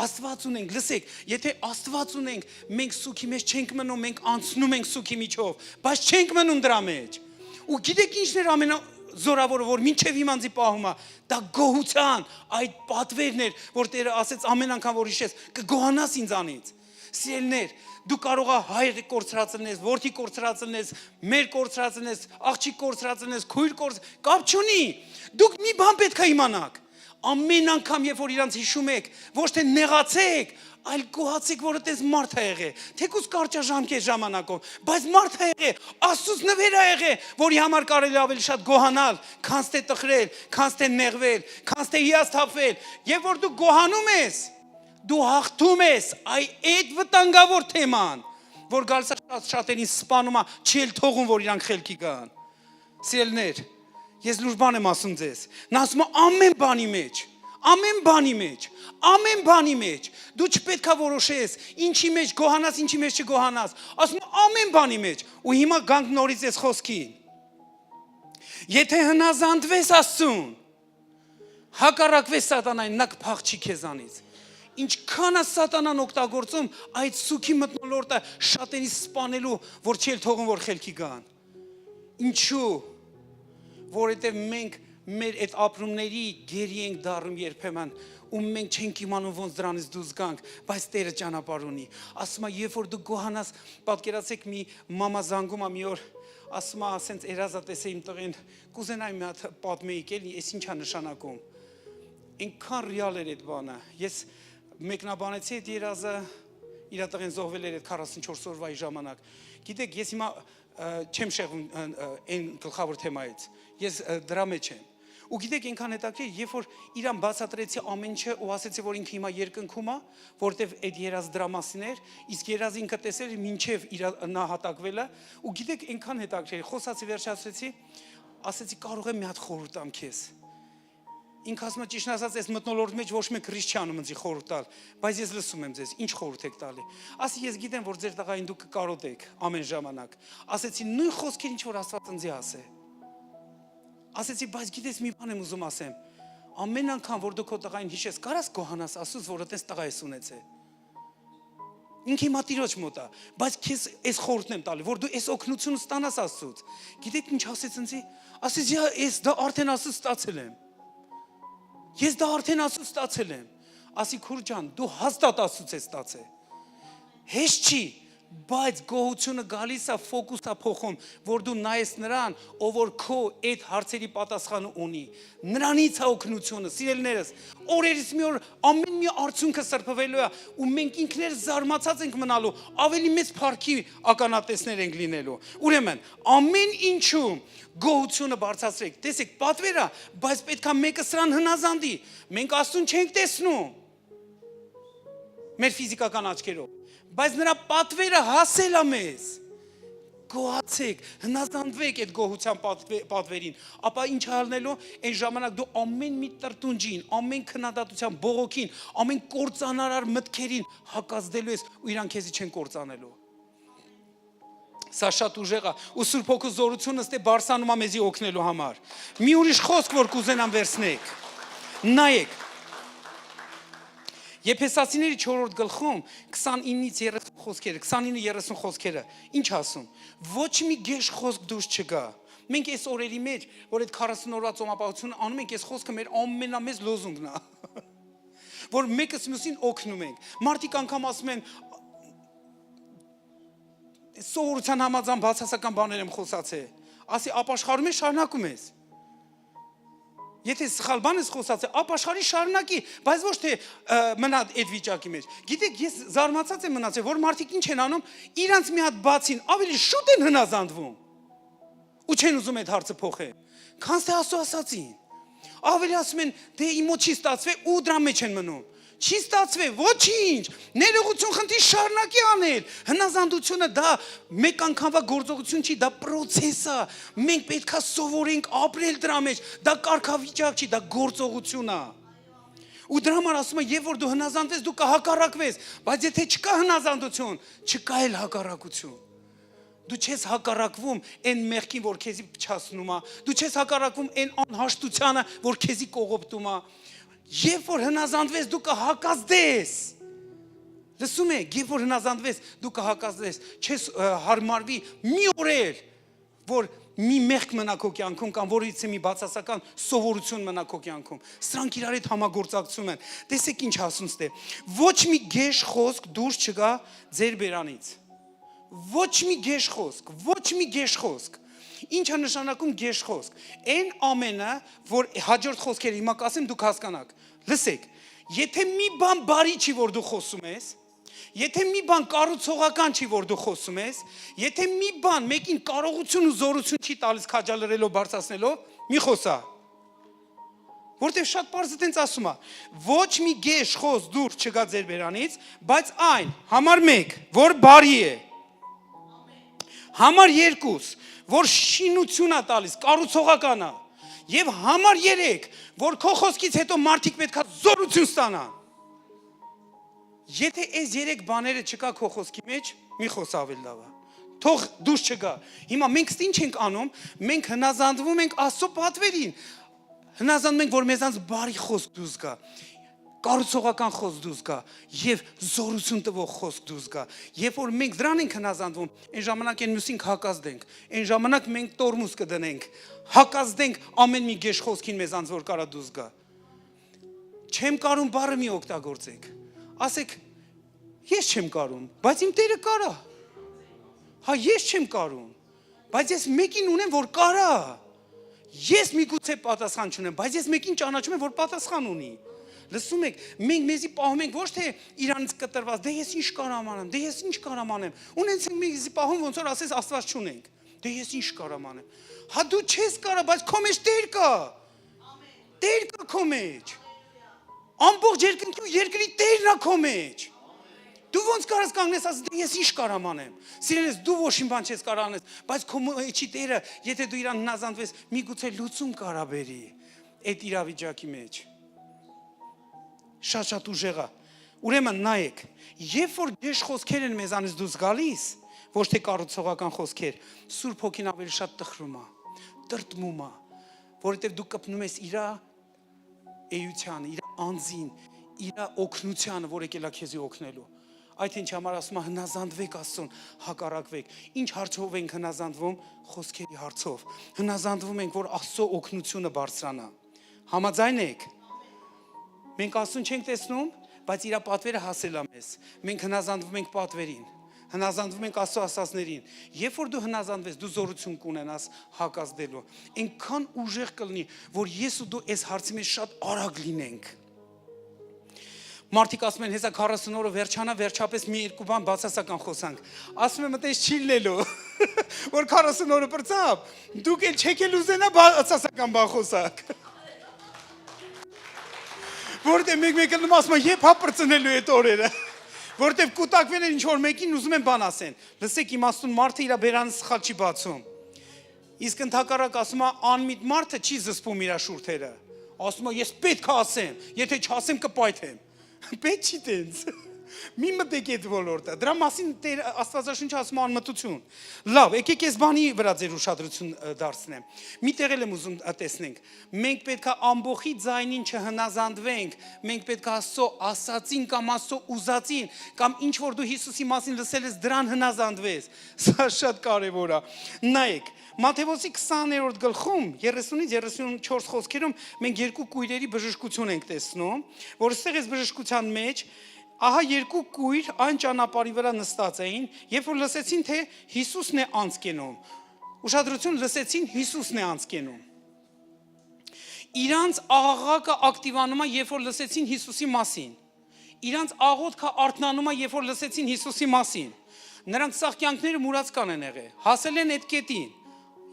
Աստված ունենք, լսեք, եթե Աստված ունենք, մենք սուքի մեջ չենք մնում, մենք անցնում ենք սուքի միջով, բայց չենք մնում դրա մեջ։ Ու գիտեք ինչն էր ամենազորավորը, որ մինչև իմանցի պահում է, դա գոհության այդ պատվերն էր, որ Տերը ասեց ամեն անգամ որ հիշես, կգոհանաս ինձանից։ Սիրելիներ, դու կարող ես հայր կորցրածնես, որդի կորցրածնես, մեր կորցրածնես, աղջիկ կորցրածնես, քույր կապ չունի։ Դուք մի բան պետք է իմանաք։ Ամեն անգամ երբ որ իրանց հիշում եք, ոչ թե նեղացեք, այլ գոհացեք, որ այդպես մարդ է եղել։ Թեկուզ կարճաժամկետ ժամանակով, բայց մարդ է եղել, Աստծուց նվեր է եղել, որի համար կարելի ավելի շատ գոհանալ, քան թե տխրել, քան թե նեղվել, քան թե հիասթափվել։ Եվ որ դու գոհանում ես, դու հաղթում ես այդ վտանգավոր թեման, որ գալիս է շատերին սպանում է, չի էլ թողում, որ իրանք խելքի գան։ Սիրելիներ, ես լուրջ բան եմ ասում ձեզ։ Նա ասում է ամեն բանի մեջ, դու չպետք է որոշես, ինչի մեջ գոհանաս, ինչի մեջ չգոհանաս։ Ասում է ամեն բանի մեջ։ Ու հիմա գանք նորից այս խոսքին։ Եթե հնազանդվես Աստծուն, հակառակվես սատանային, նա կփախչի քեզանից։ Ինչքան է սատանան օգտագործում այդ սուքի մթնոլորտը շատերի սպանելու, որ չի թողում, որ խելքի գան։ Ինչու? Որովհետև մենք մեր այդ ապրումների գերի ենք դառնում երբեմն ու մենք չենք իմանում ոնց դրանից դուրս գանք, բայց Տերը ճանապարհ ունի։ Ասում է, երբ որ դու գոհանաս, պատկերացեք մի մամա զանգում է մի օր, ասում է, ասենց երազա տեսե իմ տղեն, կուզենայի մի հատ պատմեիք էլի, այս ինչ է նշանակում։ Այնքան ռեալ էր այդ բանը։ Ես մեկնաբանեցի այդ երազը, իր տղեն զոհվել էր այդ 44 օրվայի ժամանակ։ Գիտեք, ես հիմա չեմ շեղվում այն գլխավոր թեմայից։ Ես դրա մեջ եմ։ Ու գիտեք այնքան հետաքրքիր, երբ որ իրան բացատրեցի ամեն ինչը ու ասեցի, որ ինքը հիմա երկնքում է, որտեվ այդ երազ դրա մասին էր, իսկ երազը ինքը տեսել էր մինչև իր նահատակվելը, ու գիտեք այնքան հետաքրքիր, խոսացի վերջացրեցի, ասեցի կարող եմ մի հատ խորհուրդ տամ քեզ։ Ինքը ասում է ճիշտ ասած, այս մթնոլորտի մեջ ոչ մեկ քրիստիան չանում ինձ խորհուրդ տալ, բայց ես լսում եմ ձեզ, ինչ խորհուրդ եք տալի։ Ասի ես գիտեմ, որ ձեր տղային դուք կկարոտեք ամեն ժամանակ։ Ասեցի նույն խոսքեր ինչ որ Աստված ինձ ասե։ Ասեցի, բայց գիտես մի բան եմ ուզում ասեմ։ Ամեն անգամ որ դու քո տղային հիշես, կարաս գոհանաս Աստծուց, որ այդպես տղա ես ունեցել։ Ինքը հիմա Տիրոջ մոտ է, բայց քեզ այս խորհուրդն եմ տալի, որ դու այս օգնությունը ստանաս Աստծուց։ Գիտեք ինչ ասեց ինձ։ Ասեցի, ես դա արդեն Աստծուց ստացել եմ։ Ես դա արդեն Աստծուց ստացել եմ։ Ասի քուր ջան, դու հաստատ Աստծուց ես ստացել։ Հեշտ չի, բայց գոհությունը գալիս է ֆոկուսը փոխում, որ դու նայես նրան, ով որ քո այդ հարցերի պատասխանը ունի։ Նրանից է օգնությունը, սիրելիներս։ Օրերից մի օր ամեն մի արդյունքը սրբվելու է, ու մենք ինքներս զարմացած ենք մնալու, ավելի մեծ փառքի ականատեսներ ենք լինելու։ Ուրեմն, ամեն ինչում գոհությունը բարձրացրեք։ Տեսեք, պատվեր է, բայց պետք է մեկը սրան հնազանդի։ Մենք Աստծուն չենք տեսնում մեր ֆիզիկական աչքերով, բայց նրա պատվերը հասել է մեզ։ Գոհացեք, հնազանդվեք այդ գոհության պատվերին, ապա ինչ անելու, այն ժամանակ դու ամեն մի տրտունջին, ամեն քննադատության բողոքին, ամեն կործանարար մտքերին հակազդելու ես ու իրանք քեզի չեն կործանելու։ Սա շատ ուժեղ է, ու Սուրբ Հոգու զորությունը ստե բարսանում է մեզի օգնելու համար։ Մի ուրիշ խոսք որ կուզենամ վերցնեք։ Նայեք։ Եփեսացիների 4-րդ գլխում 29-ից 30 խոսքերը, 29-30 խոսքերը, ինչ ասում։ Ոչ մի գեշ խոսք դուրս չգա։ Մենք այս օրերի մեջ, որ այդ 40 օրվա ծոմապահությունը անում ենք, այս խոսքը մեր ամենամեծ լոզունգն է։ Որ մեկս մյուսին օգնում ենք։ Մարդիկ անգամ ասում են սովորության համաձայն բացասական բաներ եմ խոսացել։ Ասի ապաշխարում ես, շարունակում ես։ Եթե սխալ բան ես խոսացել, ապաշխարի շարունակի, բայց ոչ թե մնա այդ վիճակի մեջ։ Գիտեք, ես զարմացած եմ մնացել, որ մարդիկ ինչ են անում, իրանց մի հատ բացին, ավելի շուտ են հնազանդվում։ Ու չեն ուզում այդ հարցը փոխել։ Քանց թե Աստծո ասացին։ Ավելի ասում են, դե իմ մոտ չի ստացվել ու դրա մեջ են մնում։ Չի ստացվել, ոչինչ։ Ներողություն խնդրի շարունակի անել։ Հնազանդությունը դա մեկ անգամվա գործողություն չի, դա process է։ Մենք պետքա սովորենք ապրել դրա մեջ։ Դա կարգավիճակ չի, դա գործողություն է։ Ու դրա համար ասում եմ, երբ որ դու հնազանդվես, դու կհակառակվես, բայց եթե չկա հնազանդություն, չկա էլ հակառակություն։ Դու չես հակառակվում այն մեղքին, որ քեզի փչացնում է։ Դու չես հակառակվում այն անհաշտությանը, որ քեզի կողոպտում է։ Երբ որ հնազանդվես, դու կհակազդես։ Լսում եք, երբ որ հնազանդվես, դու կհակազդես։ Չես հարմարվի մի օր էլ, որ մի մեղք մնա քո կյանքում կամ որից է մի բացասական սովորություն մնա քո կյանքում։ Սրանք իրար հետ համագործակցում են։ Տեսեք ինչ ասում ստե։ Ոչ մի գեշ խոսք դուրս չգա ձեր բերանից։ Ոչ մի գեշ խոսք, ոչ մի գեշ խոսք։ Ինչ է նշանակում գեշ խոսք։ Այն ամենը, որ հաջորդ խոսքերը հիմա կասեմ, դուք հասկանաք։ Լսեք, եթե մի բան բարի չի, որ դու խոսում ես, եթե մի բան կառուցողական չի, որ դու խոսում ես, եթե մի բան մեկին կարողություն ու զորություն չի տալիս քաջալերելով, բարձրացնելով, մի խոսա։ Որտեվ շատ պարզ է տենց ասում է, ոչ մի գեշ խոսք դուրս չգա ձեր բերանից, բայց այն, համար 1, որ բարի է։ Համար 2, որ շինություն է տալիս, կառուցողական է, եւ համար 3, որ քո խոսքից հետո մարդիկ պետք է զորություն ստանան։ Եթե այս 3 բաները չկա քո խոսքի մեջ, մի խոս ավելի լավ է։ Թող դուրս չգա։ Հիմա մենք ինչ ենք անում, մենք հնազանդվում ենք Աստծո պատվերին։ Հնազանդում ենք, որ մեզանց բարի խոսք դուրս գա, կառուցողական խոսք դուրս գա եւ զորություն տվող խոսք դուրս գա։ Երբ որ մենք դրան ենք հնազանդվում, այն ժամանակ այն մյուսին հակազդենք, այն ժամանակ մենք տորմուզ կդնենք, հակազդենք ամեն մի գեշ խոսքին մեզանց որ կարա դուրս գա։ Չեմ կարում բառը մի օգտագործեք։ Ասեք, ես չեմ կարում, բայց իմ Տերը կարա։ Հա, ես չեմ կարում, բայց ես մեկին ունեմ, որ կարա։ Ես միգուցե պատասխան չունեմ, բայց ես մեկին ճանաչում եմ, որ պատասխան ունի։ Լսում եք, մենք մեզի պահում ենք ոչ թե իրանից կտրված, դե ես ինչ կարամ անեմ, դե ես ինչ կարամ անեմ։ Ունենք մեզի պահում ոնց որ ասես Աստված չունենք։ Դե ես ինչ կարամ անեմ։ Հա դու չես կարա, բայց քո մեջ Տեր կա։ Տեր կա քո մեջ։ Ամբողջ երկրի Տերն է քո մեջ։ Դու ոնց կարաս կանգնես ասես դե ես ինչ կարամ անեմ։ Սիրելիս դու ոչ մի բան չես կարող անես, բայց քո մեջի Տերը, եթե դու իրան հնազանդվես, միգուցե լուծում կարա բերի այդ իրավիճակի մեջ։ Շատ ուժեղ է։ Ուրեմն նայեք, երբ որ գեշ խոսքեր են մեզանից դուրս գալիս, ոչ թե կառուցողական խոսքեր, Սուրբ Հոգին ավելի շատ տխրում է, տրտմում է, որովհետև դու կպնում ես իր էությանը, իր անձին, իր օգնությանը, որ եկել է քեզի օգնելու։ Այդ ինչ համար ասում է հնազանդվեք Աստծուն, հակառակվեք։ Ինչ հարցով ենք հնազանդվում, խոսքերի հարցով։ Հնազանդվում ենք, որ Աստծո օգնությունը բարձրանա։ Համաձայն եք։ Մենք Աստծուն չենք տեսնում, բայց իր պատվերը հասել է մեզ։ Մենք հնազանդվում ենք պատվերին, հնազանդվում ենք Աստծո ասածներին։ Երբ որ դու հնազանդվես, դու զորություն կունենաս հակազդելու։ Այնքան ուժեղ կլինի, որ ես ու դու այս հարցի մեջ շատ արագ լինենք։ Մարդիկ ասում են, հեսա 40 օրը վերջանա, վերջապես մի երկու բան բացասական խոսանք։ Ասում եմ, այդպես չի լինելու, որ 40 օրը բրծավ, դուք էլ չեք էլ ուզենա բացասական բան խոսակ։ Որտե մեկ մեկը ասում է, երբ հա բրծնելու այդ օրերը, որտեվ կուտակվել են ինչ-որ մեկին ուզում են բան ասեն։ Լսեք, իմաստուն մարդը իր բերանը սխալ չի բացում։ Իսկ ընդհակառակ ասում է, անմիտ մարդը չի զսպում իր շուրթերը։ Ասում է, ես պետք է ասեմ, եթե չասեմ կպայթեմ։ Պետք չի տենց։ Մի մտեք այդ ոլորտը։ Դրա մասին Տեր Աստվածաշունչը ասում է անմտություն։ Լավ, եկեք այս բանի վրա ձեր ուշադրություն դարձնեմ։ Մի տեղ եմ ուզում տեսնենք։ Մենք պետքա ամբողի ձայնին չհնազանդվենք։ Մենք պետքա Աստծո ասածին կամ Աստծո ուզածին կամ ինչ որ դու Հիսուսի մասին լսել ես դրան հնազանդվես։ Սա շատ կարևոր է։ Նայեք, Մատթեոս 20-րդ գլխում 30-ից 34 խոսքերում մենք երկու կույրերի բժշկություն ենք տեսնում, որ ստեղ այս բժշկության մեջ ահա երկու կույր այն ճանապարհի վրա նստած էին, երբ որ լսեցին, թե Հիսուսն է անց կենում։ Ուշադրություն, լսեցին Հիսուսն է անց կենում։ Իրանց աղաղակը ակտիվանում է, երբ որ լսեցին Հիսուսի մասին։ Իրանց աղոթքը արթնանում է, երբ որ լսեցին Հիսուսի մասին։ Նրանք սաղ կյանքները մուրացկան են եղել, հասել են այդ կետին։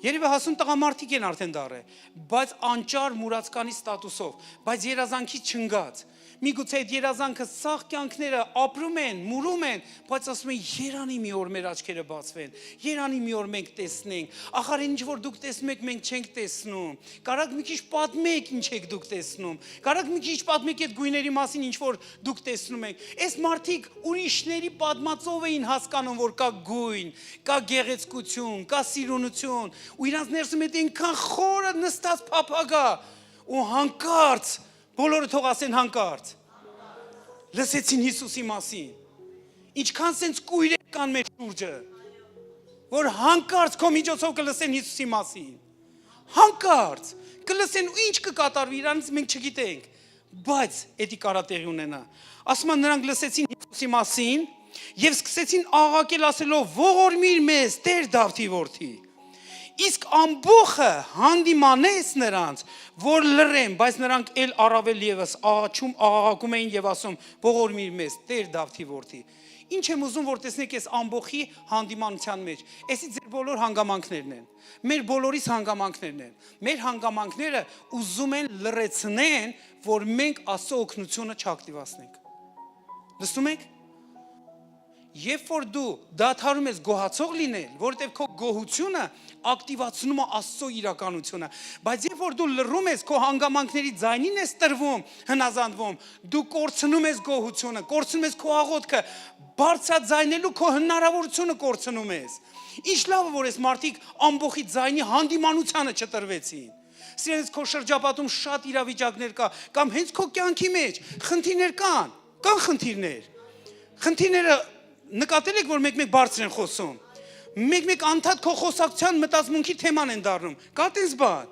Երևի հասուն տղամարդիկ են արդեն դառել, բայց անճար մուրացկանի ստատուսով, բայց երազանքի չընկած։ Միգուցե այդ երազանքը սաղ կյանքները ապրում են, մուրում են, բայց ասում են երանի մի օր մեր աչքերը բացվեն, երանի մի օր մենք տեսնենք, ախար ինչ որ դուք տեսնում եք, մենք չենք տեսնում, կարաք մի քիչ պատմեք ինչ եք դուք տեսնում, կարաք մի քիչ պատմեք այդ գույների մասին ինչ որ դուք տեսնում եք, այս մարդիկ ուրիշների պատմածով էին հասկանում, որ կա գույն, կա գեղեցկություն, կա սիրունություն, ու իրանց ներսում այդ այնքան խորը նստած փափագա, ու հանկարծ բոլորը թող ասեն հանկարծ։ Լսեցին Հիսուսի մասին։ Ինչքան սենց կույրեր կան մեր շուրջը, որ հանկարծ քո միջոցով կլսեն Հիսուսի մասին։ Հանկարծ կլսեն ու ինչ կկատարվի իրանից մենք չգիտենք, բայց էդի կարա տեղի ունենա։ Ասում են նրանք լսեցին Հիսուսի մասին եւ սկսեցին աղաղակել ասելով ողորմիր մեզ Տեր Դավթի որդի։ Իսկ ամբողը հանդիմանեց նրանց, որ լռեն, բայց նրանք էլ առավել եւս աղաղակում էին եւ ասում ողորմիր մեզ Տեր Դավթի որդի։ Ինչ եմ ուզում որ տեսնեք այս ամբողի հանդիմանության մեջ։ Էսի ձեր բոլոր հանգամանքներն են։ Մեր բոլորիս հանգամանքներն են։ Մեր հանգամանքները ուզում են լռեցնեն, որ մենք Աստծո օգնությունը չակտիվացնենք։ Լսում եք։ Երբ որ դու դադարում ես գոհացող լինել, որովհետև քո գոհությունը ակտիվացնում է Աստծո իրականությունը, բայց երբ որ դու լռում ես, քո հանգամանքների ձայնին ես տրվում, հնազանդվում, դու կորցնում ես գոհությունը, կորցնում ես քո աղոթքը, բարձրաձայնելու քո հնարավորությունը կորցնում ես։ Ինչ լավ է, որ այս մարդիկ ամբողի ձայնի հանդիմանությանը չտրվեցին։ Սիրելիս, քո շրջապատում շատ իրավիճակներ կա, կամ հենց քո կյանքի մեջ խնդիրներ կան խնդիրներ։ Խնդիրները նկատել եք, որ մեկ-մեկ բարձր են խոսում։ Մեկ-մեկ անդադ քո խոսակցության մտածմունքի թեման են դառնում։ Կա տես բան,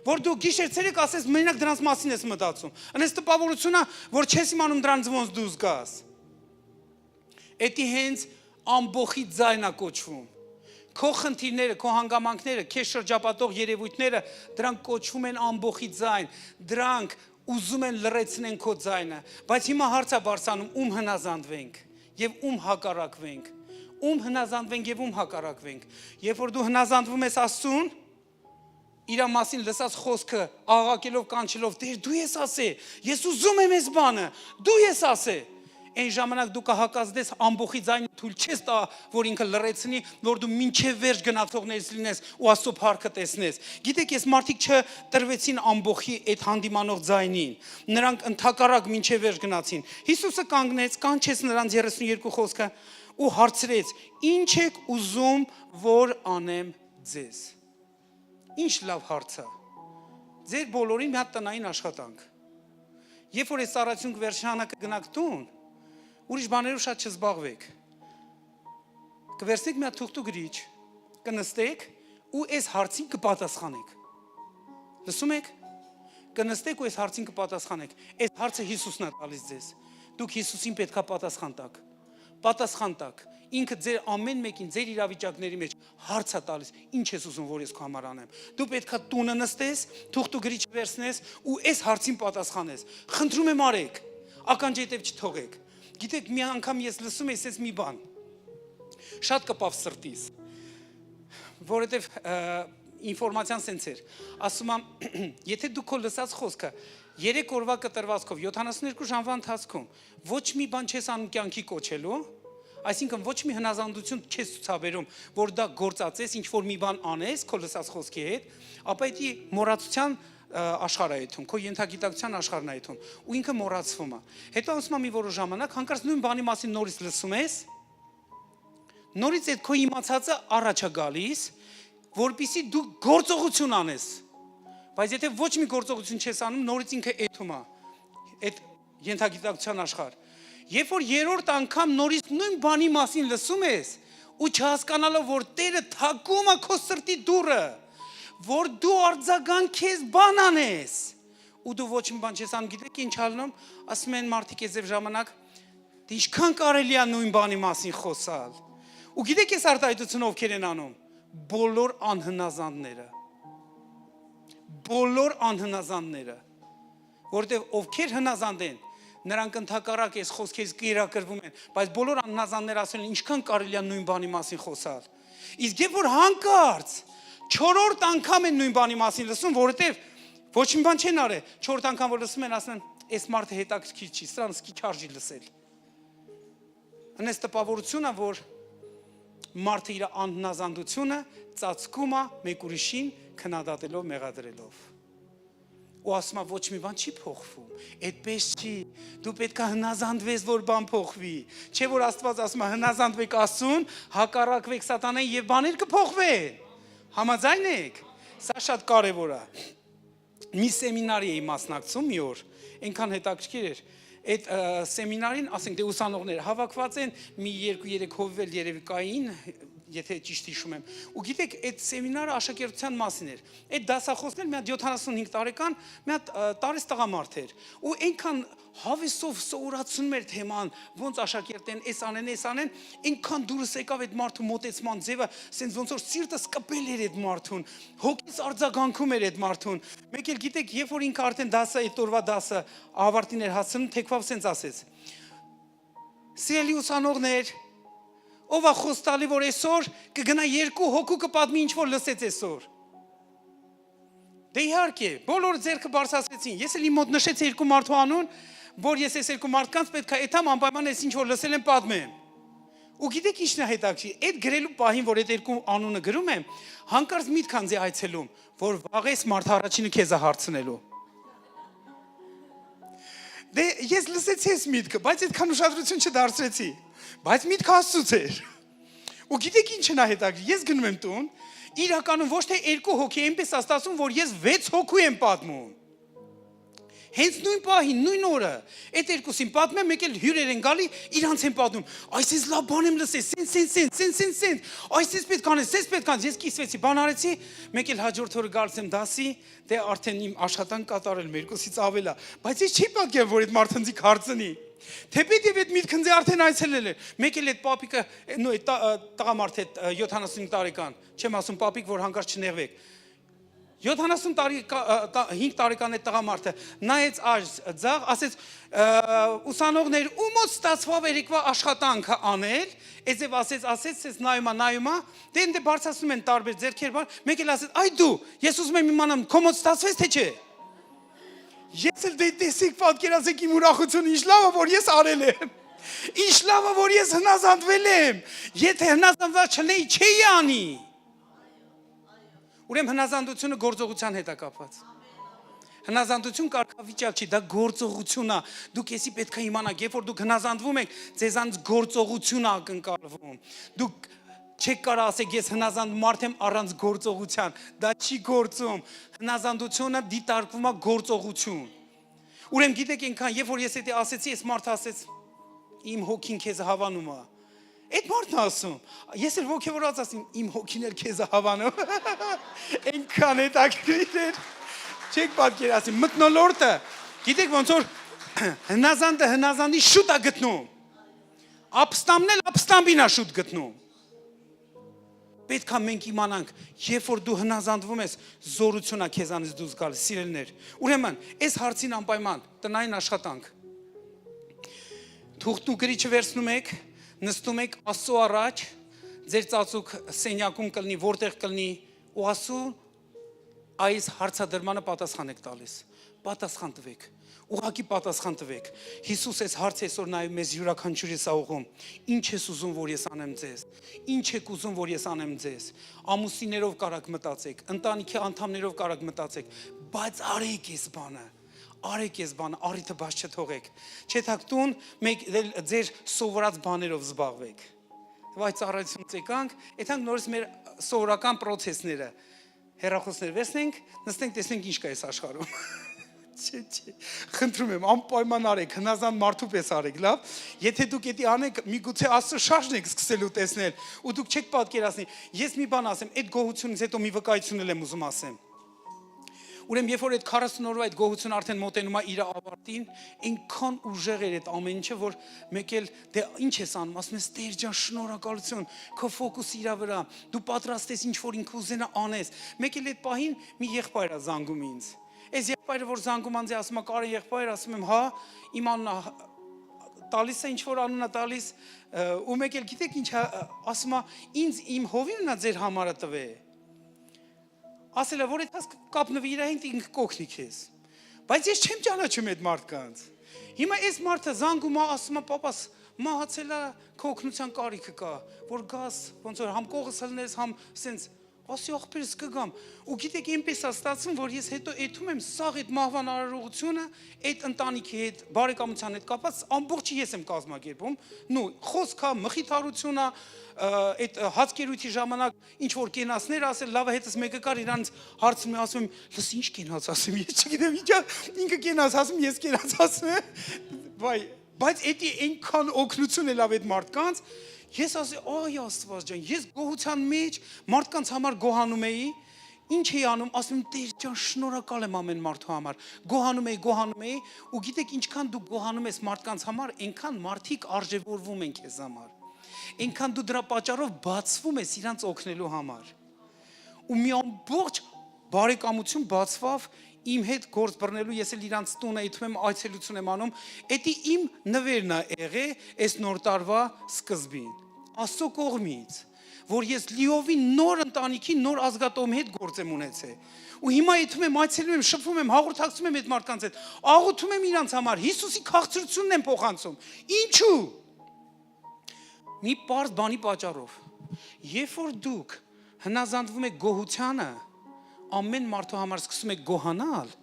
որ դու գիշեր-ցերեկ ասես մենակ դրանց մասին ես մտածում։ Անես տպավորությունա, որ չես իմանում դրանց ոնց դու զգաս։ Էդի հենց ամբողի ձայնա կոչվում։ Քո խնդիրները, քո հանգամանքները, քեզ շրջապատող երևույթները, դրանք կոչվում են ամբողի ձայն։ Դրանք ուզում են լռեցնեն քո ձայնը, բայց հիմա հարց է բարձրանում ում հնազանդվենք եւ ում հակառակվենք։ Ում հնազանդվենք եւ ում հակառակվենք։ Երբ որ դու հնազանդվում ես Աստծուն, իր մասին լսած խոսքը աղաղակելով կանչելով, Տեր դու ես ասե, ես ուզում եմ այս բանը, դու ես ասե։ Այն ժամանակ դու կհակազդես ամբողի ձայնը, թույլ չես տա, որ ինքը լռեցնի, որ դու մինչև վերջ գնացողներից լինես ու Աստծո փառքը տեսնես։ Գիտեք, այս մարդիկ չտրվեցին ամբողի այդ հանդիմանող ձայնին։ Նրանք ընդհակառակ մինչև վերջ գնացին։ Հիսուսը կանգնեց, կանչեց նրանց 32 խոսքը ու հարցրեց. «Ինչ եք ուզում, որ անեմ ձեզ»։ Ինչ լավ հարց է։ Ձեր բոլորին մի հատ տնային աշխատանք։ Երբ որ այս ծառայություն կվերջանա կգնաք տուն, ուրիշ բաներով շատ չզբաղվեք։ Կվերցնեք մի հատ թուղթ ու գրիչ, կնստեք ու այս հարցին կպատասխանեք։ Լսում եք։ Կնստեք ու այս հարցին կպատասխանեք։ Այս հարցը Հիսուսն է տալիս ձեզ։ Դուք Հիսուսին պետքա պատասխան տաք։ Պատասխան տաք։ Ինքը ձեր ամեն մեկին ձեր իրավիճակների մեջ հարց է տալիս. ինչ ես ուզում, որ ես քո համար անեմ։ Դու պետքա տունը նստես, թուղթ ու գրիչ վերցնես ու այս հարցին պատասխանես։ Խնդրում եմ արեք։ Ականջետև չթողեք։ Գիտեք, մի անգամ ես լսում եմ այս մի բան։ Շատ կպավ սրտիս։ Որովհետև ինֆորմացիան սենց էր։ Ասում եմ, եթե դու քո լսած խոսքը 3 օրվա կտրվածքով 72 ժամվա ընթացքում ոչ մի բան չես անում կյանքի կոչելու, այսինքն ոչ մի հնազանդություն չես ցուցաբերում, որ դա գործածես, ինչ որ մի բան անես քո լսած խոսքի հետ, ապա դա մոռացության աշխարհայթում, քո ենթագիտակցության աշխարհն այթում, ու ինքը մոռացվում է։ Հետո ասում եմ մի որոշ ժամանակ հանկարծ նույն բանի մասին նորից լսում ես, նորից այդ քո իմացածը առաջ է գալիս, որպեսզի դու գործողություն անես։ Բայց եթե ոչ մի գործողություն չես անում, նորից ինքը էթում է, այդ ենթագիտակցության աշխարհ։ Երբ որ երրորդ անգամ նորից նույն բանի մասին լսում ես, ու չհասկանալով, որ Տերը թակում է քո սրտի դուռը, որ դու արձագանք ես բան անես, ու դու ոչ մի բան չես անում, գիտեք ինչ ալնում, ասում են մարդիկ եզև ժամանակ, դե ինչքան կարելի է նույն բանի մասին խոսալ։ Ու գիտեք ես արտահայտությունը ովքեր են անում, բոլոր անհնազանդները, որտեղ ովքեր հնազանդ են, նրանք ընդհակառակ այս խոսքերից կիրակրվում են, բայց բոլոր անհնազանդները ասել են ինչքան կարելի է նույն բանի մասին խոսալ։ Իսկ երբ որ հանկարծ չորրորդ անգամ են նույն բանի մասին լսում, որովհետև ոչ մի բան չեն արել, չորրորդ անգամ որ լսում են, ասում են, այս մարդը հետաքրքիր չի, սրան սկի չարժի լսել։ Անես տպավորությունը, որ մարդը իր անհնազանդությունը ծածկում է մեկ ուրիշին քննադատելով, մեղադրելով։ Ու ասում է ոչ մի բան չի փոխվում, այդպես չի, դու պետք է հնազանդվես, որ բան փոխվի, չէ որ Աստված ասում է հնազանդվեք Աստծուն, հակառակվեք սատանային եւ բաներ կփոխվեն։ Համաձայն եք։ Սա շատ կարևոր է։ Մի սեմինարի էի մասնակցում մի օր, այնքան հետաքրքիր էր։ Այդ սեմինարին, ասենք դե ուսանողները հավաքված են, մի 2-3 հովիվել երևի կային, եթե ճիշտ հիշում եմ։ Ու գիտեք, այդ սեմինարը աշակերտության մասին էր։ Այդ դասախոսներ մի հատ 75 տարեկան, մի հատ տարեց տղամարդ էր։ Ու այնքան հավեսով սովորացնում էր թեման, ոնց աշակերտեն, էս անեն, այնքան դուրս եկավ այդ մարդու մոտեցման ձևը, ասենց ոնց որ սիրտս կպել էր այդ մարդուն, հոգիս արձագանքում էր այդ մարդուն։ Մեկ էլ գիտեք, երբ որ ինքը արդեն դասը, այդ օրվա դասը ավարտին էր հասցնում, թեքվավ սենց ասեց. Սիրելի ուսանողներ, ով է խոս տալի, որ այսօր կգնա 2 հոգու կպատմի ինչ որ լսեց այսօր։ Դե իհարկե, բոլորը ձեռքը բարձրացրեցին։ Ես էլ իմ մոտ նշեցի 2 մարդու անուն, որ ես այս 2 մարդկանց պետք է էթամ անպայման այս ինչ որ լսել եմ պատմեմ։ Ու գիտեք ինչն է հետաքրքիր, այդ գրելու պահին, որ այդ 2 անունը գրում եմ, հանկարծ միտք անձի այցելում, որ վաղ էս մարդ առաջինը քեզ է հարցնելու։ Դե ես լսեցի այս միտքը, բայց այդքան ուշադրություն չդարձրեցի։ Բայց միտքը Աստծուց էր։ Ու գիտեք ինչն է հետաքրքիր, ես գնում եմ տուն, իրականում ոչ թե 2 հոգի այնպես աստացում, որ ես 6 հոգու եմ պատմում։ Հենց նույն պահին, նույն օրը, այդ 2-ին պատմեմ, մեկ էլ հյուրեր են գալի, իրանց են պատմում։ Այսպես լավ բան եմ լսել, սենց, այսպես պետք անես, սենց պետք անես, ես կիսվեցի, բան արեցի, մեկ էլ հաջորդ օրը գալիս եմ դասի, դե արդեն իմ աշխատանք կատարել 2-ից ավել է, բայց ես չի պատկերում, որ այդ մարդ հնձիկ հարցնի։ Թեպետև այդ միտքնձի արդեն այցելել էր, մեկ էլ այդ պապիկը, նո այդ տղամարդ այդ 75 տարեկան, չեմ ասում պապիկ, որ հանկարծ չնեղվեք։ 75 տարեկան այդ տղամարդը նայեց ձախ, ասեց ուսանողներ ումոց ստացվավ երեկվա աշխատանքը անել, այսև ասեց նայումա, դե ընդ բարձրացնում են տարբեր ձեռքեր բան, մեկ էլ ասեց այ դու, ես ուզում եմ իմանամ քո մոտ ստացվեց թե չէ։ Ես էլ դե տեսեք պատկերացեք իմ ուրախությունը, ինչ լավ է որ ես արել եմ։ Ինչ լավ է որ ես հնազանդվել եմ։ Եթե հնազանդված չլինեի, չէի անի։ Ուրեմն հնազանդությունը գործողության հետ է կապված։ Հնազանդություն կարգավիճակ չի, դա գործողություն է։ Դուք էսի պետք է իմանաք, երբ որ դուք հնազանդվում եք, ձեզանց գործողություն է ակնկալվում։ Դուք չեք կարող ասեք ես հնազանդ մարդ եմ առանց գործողության, դա չի գործում։ Հնազանդությունը դիտարկվում է գործողություն։ Ուրեմն գիտեք այնքան, երբ որ ես դա ասեցի, այս մարդը ասեց իմ հոգին քեզ հավանում է։ Այդ մարդն ասում, ես էլ ոգևորված ասում, իմ հոգին էլ քեզ հավանում։ Այնքան հետաքրքիր էր։ Չեք պատկերացնի, մթնոլորտը, գիտեք ոնց որ հնազանդը հնազանդի շուտ է գտնում։ Ապստամբն էլ ապստամբին է շուտ գտնում։ Պետք է մենք իմանանք, երբ որ դու հնազանդվում ես, զորություն է քեզանից դուրս գալիս, սիրելիներ։ Ուրեմն, այս հարցին անպայման տնային աշխատանք։ Թուղթն ու գրիչը վերցնում եք, նստում եք Աստծո առաջ, ձեր ծածուկ սենյակում կլինի, որտեղ կլինի, ու Աստծո այս հարցադրմանը պատասխան եք տալիս։ Պատասխան տվեք։ Ուղղակի պատասխան տվեք։ Հիսուս այս հարցը այսօր նայում մեզ յուրաքանչյուրիս ուղում։ Ինչ ես ուզում, որ ես անեմ ձեզ։ Ինչ եք ուզում, որ ես անեմ ձեզ։ Ամուսիններով կարաք մտածեք, ընտանիքի անդամներով կարաք մտածեք, բայց արեք այս բանը։ Արեք այս բանը, առիթը բաց չթողեք։ Չէ՞ թակ տուն մեկ ձեր սովորած բաներով զբաղվեք։ Վայ ծառայություն ցեկանք, այդանք նորից մեր սովորական process-ները հերախոսներ վերցնենք, նստենք, տեսնենք ինչ կա այս աշխարհում։ Չէ, խնդրում եմ, անպայման արեք, հնազանդ մարդու պես արեք, լավ։ Եթե դուք դա անեք, միգուցե Աստծո շարժն եք սկսելու տեսնել, ու դուք չեք պատկերացնի։ Ես մի բան ասեմ, այդ գոհությունից հետո մի վկայություն եմ ուզում ասեմ։ Ուրեմն երբ որ այդ 40 օրվա այդ գոհությունը արդեն մոտենում է իր ավարտին, այնքան ուժեղ էր այդ ամեն ինչը, որ մեկ էլ դե ինչ ես անում, ասում ես Տեր ջան, շնորհակալություն, քո ֆոկուսը իրա վրա, դու պատրաստ ես ինչ որ ինքը ուզենա անես։ Մեկ էլ այդ պահին մի եղբայր է զանգում ինձ։ Այս եղբայրը որ զանգում անձի ասում է Կարեն եղբայր, ասում եմ հա, իմ անունը տալիս է ինչ որ անունը տալիս, ու մեկ էլ գիտեք ինչ ասում է ինձ իմ հովիվն է ձեր համարը տվե։ Ասել է որ այդպես կապնվի իր հետ ինքը կօգնի քեզ։ Բայց ես չեմ ճանաչում այդ մարդկանց։ Հիմա այս մարդը զանգում է, ասում է պապաս մահացել է, քո օգնության կարիքը կա, որ գաս, ոնց որ համ կողս հլնես, համ սենց ասի ախպերս կգամ։ Ու գիտեք այնպես է ստացվում, որ ես հետո էթում եմ սաղ այդ մահվան արարողությունը այդ ընտանիքի հետ, բարեկամության հետ կապված ամբողջը ես եմ կազմակերպում։ Նու խոսքա, մխիթարությունա, այդ հացկերույթի ժամանակ ինչ որ կենացներ ասել, լավ է հետս մեկը կար իրանց հարցում է ասում եմ, լս ինչ կենաց ասում, ես չգիտեմ ինչա, ինքը կենաց ասում, ես կենաց ասում եմ։ Բայց էդի այնքան օգնություն է լավ այդ մարդկանց, ես ասի, այ Աստված ջան, ես գոհության մեջ մարդկանց համար գոհանում էի, ինչ էի անում, ասում եմ, Տեր ջան, շնորհակալ եմ ամեն մարդու համար, գոհանում էի, ու գիտեք ինչքան դու գոհանում ես մարդկանց համար, այնքան մարդիկ արժևորվում են քեզ համար, այնքան դու դրա պատճառով բացվում ես իրանց օգնելու համար, ու մի ամբողջ բարեկամություն բացվավ իմ հետ գործ բռնելու, ես էլ իրանց տունը իթում եմ, այցելություն եմ անում, էդի իմ նվերն է եղել այս նոր տարվա սկզբին, Աստծո կողմից, որ ես լիովին նոր ընտանիքի, նոր ազգատոմի հետ գործ եմ ունեցել, ու հիմա իթում եմ, այցելում եմ, շփվում եմ, հաղորդակցում եմ այդ մարդկանց հետ, աղոթում եմ իրանց համար, Հիսուսի քաղցրությունն եմ փոխանցում, ինչու՞։ Մի պարզ բանի պատճառով, երբ որ դուք հնազանդվում եք գոհությանը, ամեն մարդու համար սկսում եք գոհանալ,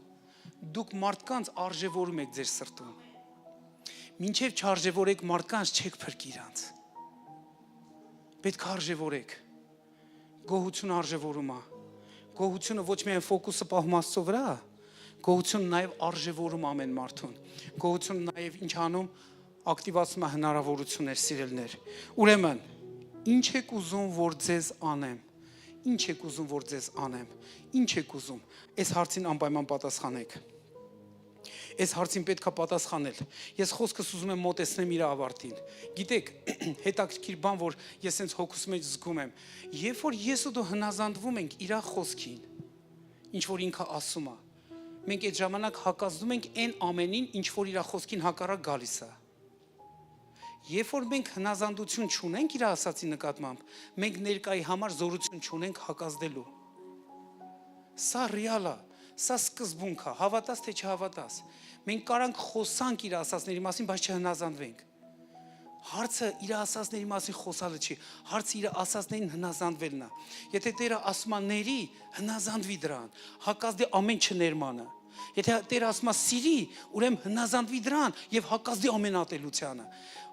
դուք մարդկանց արժևորում եք ձեր սրտում։ Մինչև չարժևորեք մարդկանց, չեք փրկի իրանց։ Պետք է արժևորեք։ Գոհությունը արժևորում է։ Գոհությունը ոչ միայն ֆոկուսը պահում Աստծո վրա, գոհությունը նաև արժևորում ամեն մարդուն։ Գոհությունը նաև ինչ անում, ակտիվացում է հնարավորություններ, սիրելներ։ Ուրեմն, ինչ եք ուզում, որ ձեզ անեմ։ Ինչ եք ուզում, որ ձեզ անեմ, ինչ եք ուզում, այս հարցին անպայման պատասխանեք, այս հարցին պետք է պատասխանել, ես խոսքս ուզում եմ մոտեցնեմ իր ավարտին, գիտեք, հետաքրքիր բան, որ ես հենց հոգուս մեջ զգում եմ, երբ որ ես ու դու հնազանդվում ենք իր խոսքին, ինչ որ ինքը ասում է, մենք այդ ժամանակ հակազդում ենք այն ամենին, ինչ որ իր խոսքին հակառակ գալիս է։ Երբ որ մենք հնազանդություն չունենք իր ասացի նկատմամբ, մենք ներկայի համար զորություն չունենք հակազդելու։ Սա ռեալ է, սա սկզբունք է, հավատաս թե չհավատաս։ Մենք կարանք խոսանք իր ասածների մասին, բայց չհնազանդվենք։ Հարցը իր ասածների մասին խոսալը չի, հարցը իր ասածներին հնազանդվելն է։ Եթե Տերը ասում է ների, հնազանդվի դրան, հակազդի ամեն չներմանը։ Եթե Տերը ասում է սիրի, ուրեմն հնազանդվի դրան եւ հակազդի ամեն ատելությանը։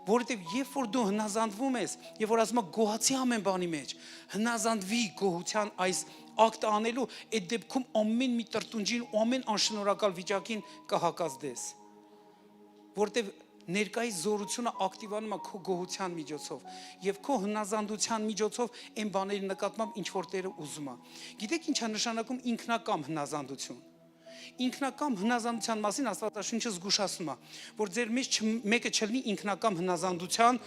Որովհետև երբ որ դու հնազանդվում ես, եւ որ ասում ես գոհացի ամեն բանի մեջ, հնազանդվի գոհության այս ակտը անելու, այդ դեպքում ամեն մի տրտունջին ու ամեն անշնորհակալ վիճակին կհակազդես։ Որովհետև ներկայիս զորությունը ակտիվանում է քո գոհության միջոցով եւ քո հնազանդության միջոցով այն բաների նկատմամբ ինչ որ Տերը ուզում է։ Գիտեք ինչա նշանակում ինքնակամ հնազանդություն։ Ինքնակամ հնազանդության մասին Աստվածաշունչը զգուշացնում է, որ ձեր մեջ մեկը չլինի ինքնակամ հնազանդության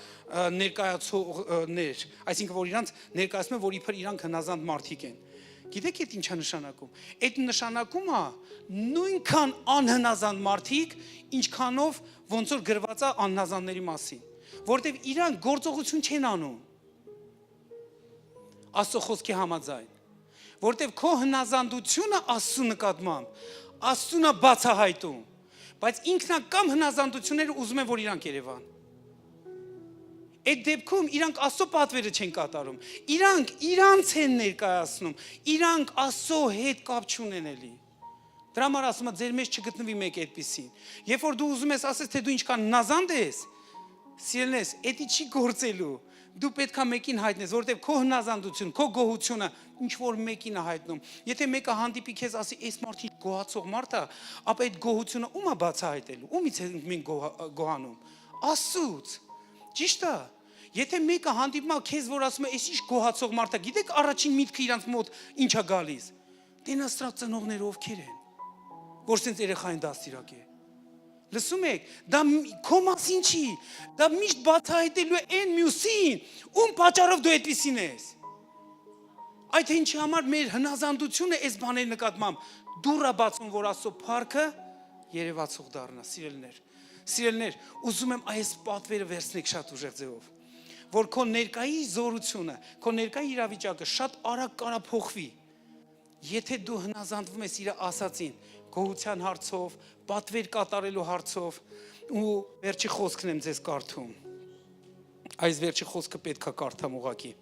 ներկայացողներ, այսինքն որ իրանց ներկայացնում են, որ իբր իրանք հնազանդ մարդիկ են։ Գիտեք այդ ինչա նշանակում։ Այդ նշանակում է նույնքան անհնազանդ մարդիկ, ինչքանով ոնց որ գրված է անհնազանդների մասին, որովհետև իրանք գործողություն չեն անում Աստծո խոսքի համաձայն, որովհետև քո հնազանդությունը Աստծո նկատմամբ Աստծուն է բացահայտում, Բայց ինքնակամ հնազանդությունները ուզում են, որ իրանք Երևան։ Այդ դեպքում իրանք Աստծո պատվերը չեն կատարում։ Իրանք իրանց են ներկայացնում։ Իրանք Աստծո հետ կապ չունեն էլի։ Դրա համար ասում եմ, ձեր մեջ չգտնվի մեկ այդպիսին։ Երբ որ դու ուզում ես ասես, թե դու ինչքան հնազանդ ես, սիրելիներս, էդի չի գործելու։ Դու պետք է մեկին հայտնես, որովհետև քո հնազանդություն, քո գոհությունը ինչ որ մեկին է հայտնում։ Եթե մեկը հանդիպի քեզ ասի, «Այս մարդը գոհացող մարդ է», ապա այդ գոհությունը ում է բացահայտելու։ Ումից է մենք գոհանում։ Աստծուց։ Ճիշտ է։ Եթե մեկը հանդիպում է քեզ, որ ասում է, «Այս ինչ գոհացող մարդ է», գիտեք առաջին միտքը իրանց մոտ ինչ է գալիս։ Տենա սրա ծնողները ովքեր են, որ սենց երեխային դաստիարակ է։ Լսում եք, դա քո մասին չի, դա միշտ բացահայտելու է այն մյուսին, ում պատճառով դու այդպիսին ես։ Այդ ինչի համար մեր հնազանդությունը այս բաների նկատմամբ դուռ է բացում, որ Աստծո փառքը երևացող դառնա, սիրելիներ, ուզում եմ այս պատվերը վերցնեք շատ ուժեղ ձևով, որ քո ներկայի զորությունը, քո ներկայի իրավիճակը շատ արագ կարա փոխվի, եթե դու հնազանդվում ես իր ասածին, գոհության հարցով, պատվեր կատարելու հարցով ու վերջի խոսքն եմ ձեզ կարդում։ Այս վերջի խոսքը պետք է կարդամ ուղղակի։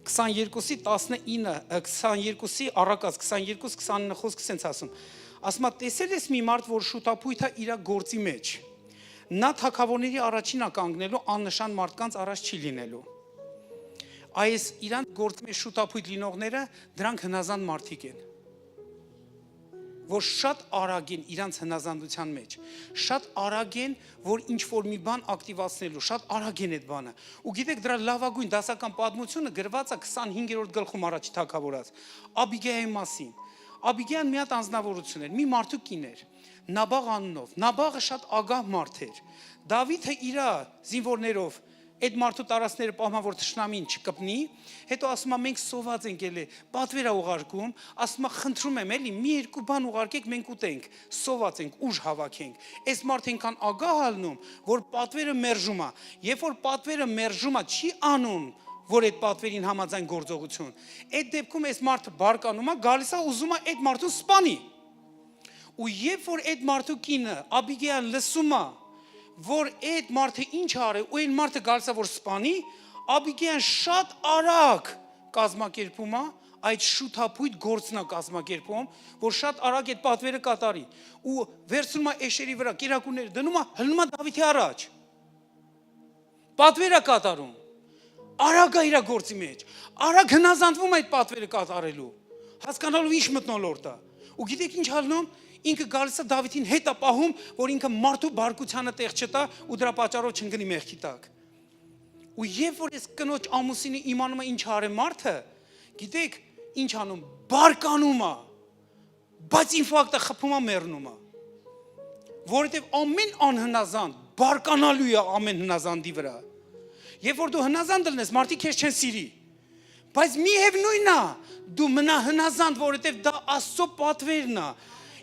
22-ի 19, 22-ի առակած 22-29 խոսքը սենց ասում։ Ասում է, տեսել ես մի մարդ, որ շուտապույտ է իր գործի մեջ։ Նա թագավորների առաջին է կանգնելու, աննշան մարդկանց առաջ չի լինելու։ Այս իրանք գործի մեջ շուտապույտ լինողները, դրանք հնազանդ մարդիկ են, որ շատ արագ են իրանց հնազանդության մեջ, շատ արագ են, որ ինչ-որ մի բան ակտիվացնելու, շատ արագ են այդ բանը։ Ու գիտեք, դրա լավագույն դասական պատմությունը գրված է 25-րդ գլխում առաջի թագավորած, Աբիգայիի մասին։ Աբիգայիան մի հատ անձնավորություն էր, մի մարդու կին էր, Նաբաղ անունով։ Նաբաղը շատ ագահ մարդ էր։ Դավիթը իր զինվորներով այդ մարդու տարածքները պահման, որ թշնամին չկպնի, հետո ասում է, մենք սոված ենք էլի, պատվեր է ուղարկում, ասում է, խնդրում եմ էլի, մի երկու բան ուղարկեք, մենք ուտենք, սոված ենք, ուժ հավաքենք։ Այս մարդը այնքան ագահ ալնում, որ պատվերը մերժում է։ Երբ որ պատվերը մերժում է, չի անում, որ այդ պատվերին համաձայն գործողություն։ Այդ դեպքում այս մարդը բարկանում է, գալիս է ուզում է այդ մարդուն սպանի։ Ու երբ որ այդ մարդու կինը Աբիգայիան լսում է, որ այդ մարդը ինչ արել ու այն մարդը գալիս է որ սպանի, Աբիգայիան շատ արագ կազմակերպում է, այդ շութափույթ գործն է կազմակերպում, որ շատ արագ այդ պատվերը կատարի ու վերցնում է էշերի վրա կերակուրները դնում է, հլնում է Դավիթի առաջ։ Պատվեր է կատարում։ Արագ է իր գործի մեջ, արագ հնազանդվում է այդ պատվերը կատարելու, հասկանալով ինչ մթնոլորտ է։ Ու գիտեք ինչ ալնում, ինքը գալիս է Դավիթին հետ է պահում, որ ինքը մարդու բարկությանը տեղ չտա ու դրա պատճառով չընկնի մեղքի տակ։ Ու երբ որ այս կնոջ ամուսինը իմանում է ինչ արել մարդը, գիտեք ինչ անում, բարկանում է, բայց ինֆակտը խփում է մեռնում է։ Որովհետև ամեն անհնազանդ բարկանալու է ամեն հնազանդի վրա։ Երբ որ դու հնազանդ լինես, մարդիկ քեզ չեն սիրի։ Բայց միևնույնն է, դու մնա հնազանդ, որովհետև դա Աստծո պատվերն է։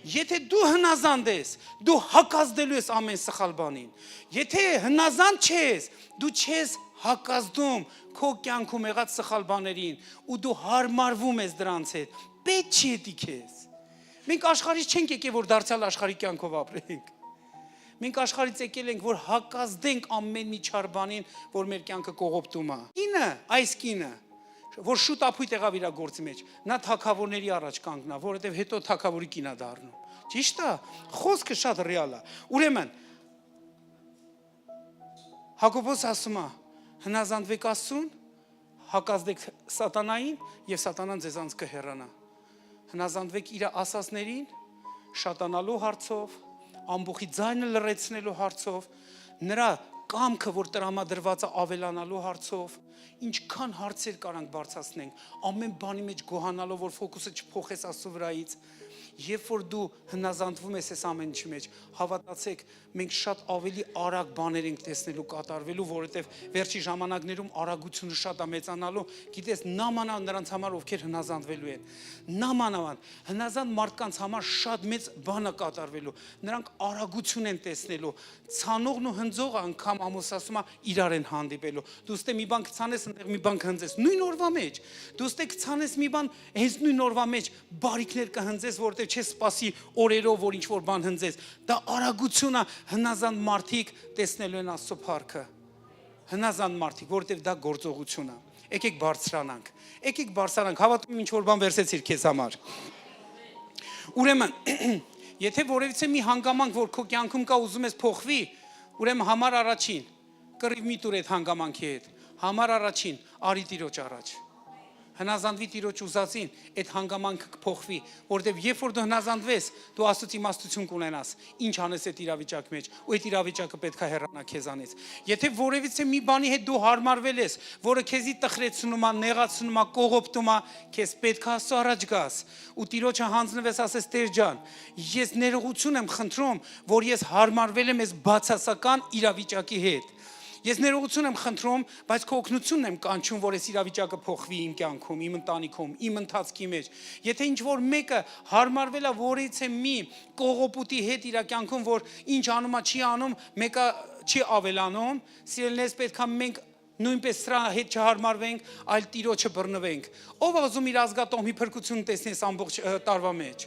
Եթե դու հնազանդ ես, դու հակազդելու ես ամեն սխալ բանին։ Եթե հնազանդ չես, դու չես հակազդում քո կյանքում եղած սխալ բաներին ու դու հարմարվում ես դրանց հետ։ Պետք չի դի քեզ։ Մենք աշխարհից չենք եկել, որ դարձյալ աշխարհի կյանքով ապրենք։ Մենք աշխարհից եկել ենք, որ հակազդենք ամեն մի չար բանին, որ մեր կյանքը կողոպտում է։ Կինը, այս կինը, որ շուտապույտ եղավ իր գործի մեջ, նա թագավորների առաջ կանգնա, որովհետև հետո թագավորի կին է դառնում։ Ճիշտ է, խոսքը շատ ռեալ է։ Ուրեմն Հակոբոս ասում է, հնազանդվեք Աստծուն, հակազդեք սատանային եւ սատանան ձեզանց կհեռանա։ Հնազանդվեք իր ասածներին, շատանալու հարցով, ամբողջի ձայնը լռեցնելու հարցով, նրա կամքը, որ տրամադրված է ավելանալու հարցով, ինչքան հարցեր կարանք բարձրացնենք, ամեն բանի մեջ գոհանալով, որ ֆոկուսը չփոխես Աստծո վրայից, երբ որ դու հնազանդվում ես այս ամեն ինչի մեջ, հավատացեք, մենք շատ ավելի արագ բաներ ենք տեսնելու կատարվելու, որովհետև վերջի ժամանակներում արագությունը շատ է մեծանալու, գիտես, նամանավան նրանց համար, ովքեր հնազանդվելու են, նամանավան, հնազանդ մարդկանց համար շատ մեծ բան է կատարվելու, նրանք արագություն են տեսնելու, ցանողն ու հնձողը անգամ ամուսասում է իրար են հանդիպելու, դու ստե մի բան կցանես, այնտեղ մի բան կհնձես, նույն օրվա մեջ, դու ստե կցանես մի բան, հենց նույն օրվա մեջ բարիքներ կհնձես, որովհետև չէ սպասի օրերով, որ ինչ-որ բան հնձես։ Դա արագություն է, հնազանդ մարդիկ տեսնելու են Աստծո փառքը։ Հնազանդ մարդիկ, որովհետև դա գործողություն է։ Եկեք բարձրանանք։ Եկեք բարձրանանք, հավատում եմ ինչ-որ բան վերցեցիր քեզ համար։ Ուրեմն, եթե որևիցե մի հանգամանք, որ քո կյանքում կա, ուզում ես փոխվի, ուրեմն համար առաջին, կռիվ մի տուր այդ հանգամանքի հետ։ Համար առաջին, արի Տիրոջ առաջ։ Հնազանդվի Տիրոջ ուզածին, այդ հանգամանքը կփոխվի, որովհետև երբ որ դու հնազանդվես, դու Աստծո իմաստություն կունենաս, ինչ անես այդ իրավիճակի մեջ, ու այդ իրավիճակը պետք է հեռանա քեզանից։ Եթե որևիցե մի բանի հետ դու հարմարվել ես, որը քեզի տխրեցնում է, նեղացնում է, կողոպտում է, քեզ պետք է Աստծո առաջ գաս, ու Տիրոջը հանձնվես, ասես Տեր ջան, ես ներողություն եմ խնդրում, որ ես հարմարվել եմ այս բացասական իրավիճակի հետ։ Ես ներողություն եմ խնդրում, բայց քո օգնությունն եմ կանչում, որ այս իրավիճակը փոխվի իմ կյանքում, իմ ընտանիքում, իմ ընթացքի մեջ։ Եթե ինչ-որ մեկը հարմարվել է որից է մի կողոպուտի հետ իր կյանքում, որ ինչ անում է, չի անում, մեկը չի ավելանում, սիրելիներս պետք է մենք նույնպես սրա հետ չհարմարվենք, այլ Տիրոջը բռնվենք։ Ով է ուզում իր ազգատոհի փրկություն տեսնես ամբողջ տարվա մեջ։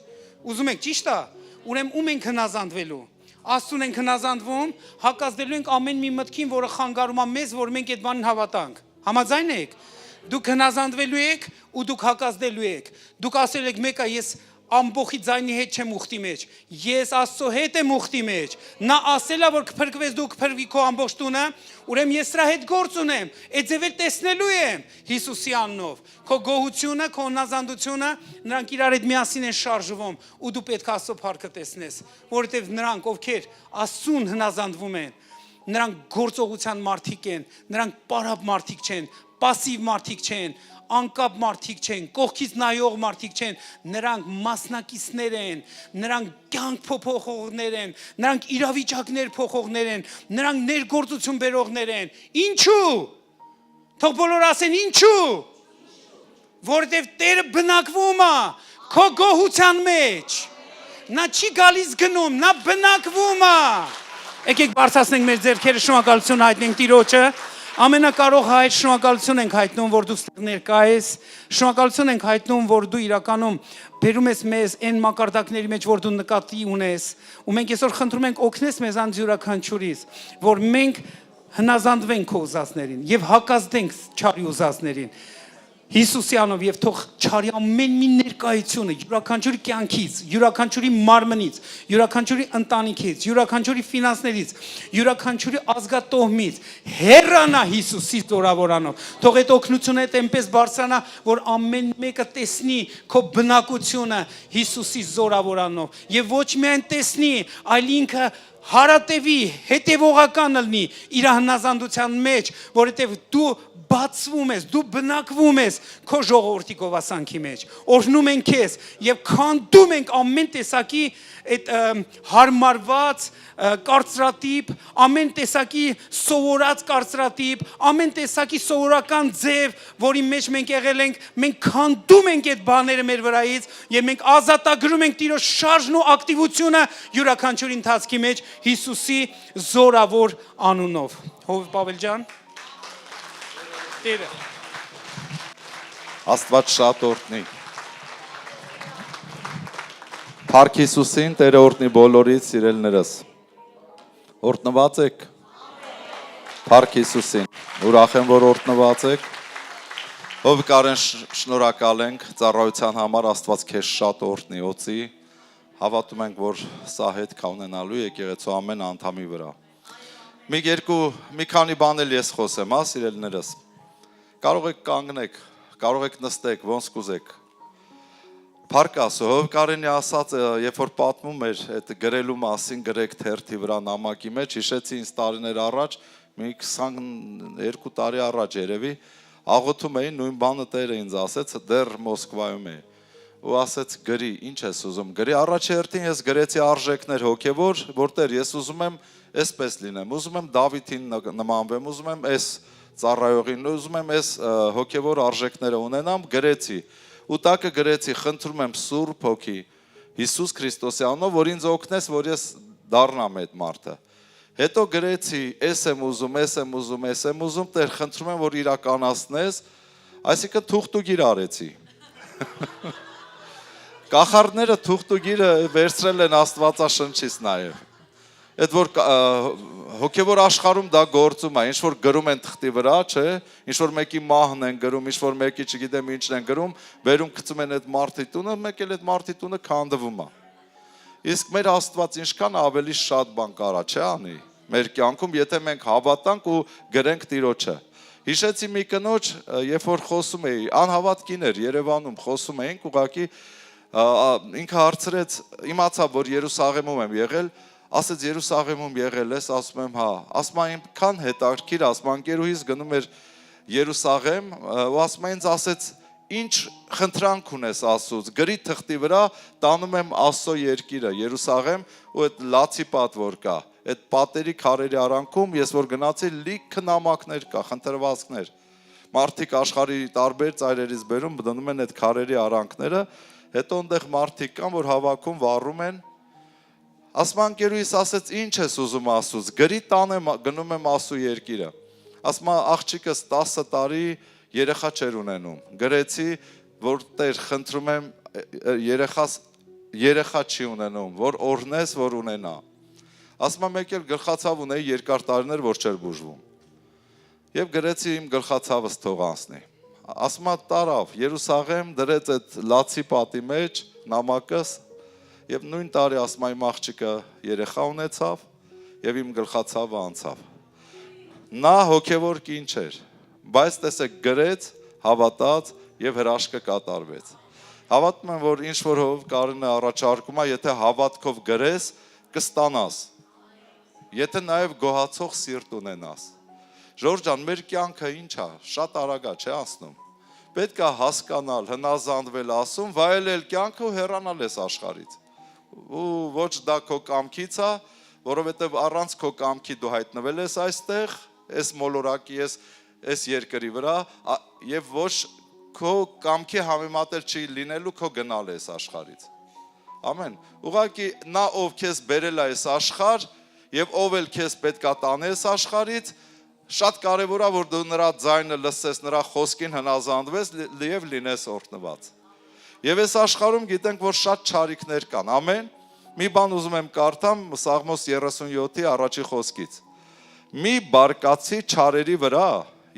Ուզում եք, ճիշտ է։ Ուրեմն ում ենք հնազանդվելու։ Աստծուն ենք հնազանդվում, հակազդելու ենք ամեն մի մտքին, որը խանգարում է մեզ, որ մենք այդ բանին հավատանք։ Համաձայն եք։ Դուք հնազանդվելու եք ու դուք հակազդելու եք։ Դուք ասել եք մեկը ես ամբողջի ձայնի հետ չեմ ուխտի մեջ։ Ես Աստծո հետ եմ ուխտի մեջ։ Նա ասել է որ կփրկվես դու կփրկվի քո ամբողջ տունը, ուրեմն ես սրա հետ գործ ունեմ։ Այդ ձևեր տեսնելու եմ Հիսուսի անունով։ Քո գոհությունը, քո հնազանդությունը, նրանք իրար հետ միասին են շարժվում ու դու պետք է Աստծո փառքը տեսնես, որովհետև նրանք ովքեր Աստծուն հնազանդվում են, նրանք գործողության մարդիկ են, նրանք պարապ մարդիկ չեն, պասիվ մարդիկ չեն, անկապ մարդիկ չեն, կողքից նայող մարդիկ չեն, նրանք մասնակիցներ են, նրանք կյանք փոխողներ են, նրանք իրավիճակներ փոխողներ են, նրանք ներգործություն բերողներ են։ Ինչու՞։ Թող բոլորը ասեն ինչու՞։ Որովհետև Տերը բնակվում է քո գոհության մեջ։ Նա չի գալիս գնում, նա բնակվում է։ Եկեք բարձրացնենք մեր ձեռքերը, շնորհակալություն հայտնենք Տիրոջը։ Ամենակարող Հայր, շնորհակալություն ենք հայտնում, որ դու ստեղ ներկա ես, շնորհակալություն ենք հայտնում, որ դու իրականում բերում ես մեզ այն մակարդակների մեջ, որ դու նկատի ունես, ու մենք այսօր խնդրում ենք օգնես մեզանց յուրաքանչյուրիս, որ մենք հնազանդվենք քո ուզածներին եւ հակազդենք չարի ուզածներին։ Հիսուսի անով եւ թող չարի ամեն մի ներկայությունը յուրաքանչյուրի կյանքից, յուրաքանչյուրի մարմնից, յուրաքանչյուրի ընտանիքից, յուրաքանչյուրի ֆինանսներից, յուրաքանչյուրի ազգատոհմից հեռանա Հիսուսի զորավորանով։ Թող այդ օգնությունը այնպես բարձրանա, որ ամեն մեկը տեսնի քո բնակությունը Հիսուսի զորավորանով եւ ոչ միայն տեսնի, այլ ինքը հարատևի, հետևողական լինի իր հնազանդության մեջ, որովհետև դու բացվում ես, դու բնակվում ես քո ժողովրդի գովասանքի մեջ։ Օրհնում ենք քեզ եւ քանդում ենք ամեն տեսակի այդ հարմարված կարծրատիպ, ամեն տեսակի սովորած կարծրատիպ, ամեն տեսակի սովորական ձև, որի մեջ մենք եղել ենք, մենք քանդում ենք այդ բաները մեր վրայից եւ մենք ազատագրում ենք Տիրոջ շարժն ու ակտիվությունը յուրաքանչյուրի ընթացքի մեջ Հիսուսի զորավոր անունով։ Հովիվ Պավել ջան, Տերը Աստված շատ օրհնի։ Փառք Հիսուսին, Տերը օրհնի բոլորից սիրելիներս։ Օրհնված եք։ Փառք Հիսուսին։ Ուրախ եմ, որ օրհնված եք։ Ով կարեն շնորհակալ ենք ծառայության համար, Աստված քեզ շատ օրհնի, օծի։ Հավատում ենք, որ սա հետ կա ունենալու եկեղեցու ամեն անդամի վրա։ Մի քանի բան էլ ես խոսեմ, հա, սիրելիներս։ Կարող եք կանգնեք, կարող եք նստեք, ոնց կուզեք։ Փառք Աստծո, Հովիվ Կարենի ասած, երբ որ պատմում էր այդ գրելու մասին, գրեք թերթի վրա նամակի մեջ, հիշեցի ինձ տարիներ առաջ, մի 22 տարի առաջ երևի, աղոթում էի, նույն բանը Տերը ինձ ասեց, դեռ Մոսկվայում է։ Ու ասեց գրի, ինչ ես ուզում, գրի առաջի հերթին ես գրեցի արժեքներ հոգևոր, որտեղ ես ուզում եմ այսպես լինեմ, ուզում եմ Դավիթին նմանվեմ, ուզում եմ այս ծառայողին, ուզում եմ այս հոգևոր արժեքները ունենամ, գրեցի։ Ու տակը գրեցի, խնդրում եմ Սուրբ Հոգի Հիսուս Քրիստոսի անունով, որ ինձ օգնես, որ ես դառնամ այդ մարդը։ Հետո գրեցի, ես եմ ուզում, Տեր խնդրում եմ, որ իրականացնես, այսինքն թուղթուգիր արեցի։ Կախարդները թուղթուգիրը վերցրել են Աստվածաշնչից նաև։ Այդ որ հոգևոր աշխարհում դա գործում է, ինչ որ գրում են թղթի վրա, չէ, ինչ որ մեկի մահն են գրում, ինչ որ մեկի չգիտեմ ինչն են գրում, վերում գցում են այդ մարդի տունը, մեկ էլ այդ մարդի տունը քանդվում է։ Իսկ մեր Աստված ինչքան ավելի շատ բան կարա, չէ՞ անի մեր կյանքում, եթե մենք հավատանք ու գրենք Տիրոջը։ Հիշեցի մի կնոջ, երբ որ խոսում էի, անհավատ կին էր Երևանում, խոսում էինք, ուղղակի ինքը հարցրեց, իմացավ, որ Երուսաղեմում եմ եղել, ասեց Երուսաղեմում եղել ես, ասում եմ հա, ասում եմ ինքան հետաքրքիր, ասում անկերուհիս գնում էր Երուսաղեմ, ու ասում ինձ ասեց ինչ խնդրանք ունես Աստծուց, գրի թղթի վրա տանում եմ Աստծո երկիրը, Երուսաղեմ, ու այդ լացի պատ որ կա, այդ պատերի քարերի արանքում ես որ գնացի լիքը նամակներ կա, խնդրվածքներ, մարդիկ աշխարհի տարբեր ծայրերից բերում դնում են այդ քարերի արանքները, հետո այնտեղ մարդիկ կան, որ հավաքում վառում են, ասում անկերուհիս ասեց ինչ ես ուզում Աստծուց, գրի տանեմ գնում եմ Աստծո երկիրը, ասում աղջիկս 10 տարի երեխա չեր ունենում, գրեցի, որ Տեր խնդրում եմ երեխա չի ունենում, որ օրհնես, որ ունենա, ասում եմ մեկ էլ գլխացավ ունեի երկար տարիներ, որ չէր բուժվում, և գրեցի իմ գլխացավս թող անցնի, ասում տարավ, Երուսաղեմ դրեց այդ լացի պատի մեջ նամակս, և նույն տարի ասում իմ աղջիկը երեխա ունեցավ, և իմ գլխացավը անցավ, նա հոգևոր կին չէր, բայց տեսեք գրեց, հավատաց և հրաշքը կատարվեց, հավատում եմ, որ ինչ որ հով Կարինը առաջարկում է, եթե հավատքով գրես, կստանաս, եթե նաև գոհացող սիրտ ունենաս, Ժորժ ջան, մեր կյանքը ինչ է, շատ արագ է, չէ անցնում, պետք է հասկանալ, հնազանդվել ասում, վայելել կյանքը ու հեռանալ ես աշխարհից, ու ոչ դա քո կամքից է, որովհետև առանց քո կամքի դու հայտնվել ես այստեղ, այս մոլորակի այս երկրի վրա և ոչ քո կամքի համեմատել չի լինելու քո գնալ ես աշխարհից, ամեն, ուղղակի նա ով քեզ բերել է այս աշխարհ և ով էլ քեզ պետք է տանի այս աշխարհից, շատ կարևոր է, որ դու նրա ձայնը լսես, նրա խոսքին հնազանդվես և լինես օրհնված, և այս աշխարհում գիտենք, որ շատ չարիքներ կան, ամեն, մի բան ուզում եմ կարդամ Սաղմոս 37-ի առաջի խոսքից, մի բարկացի չարերի վրա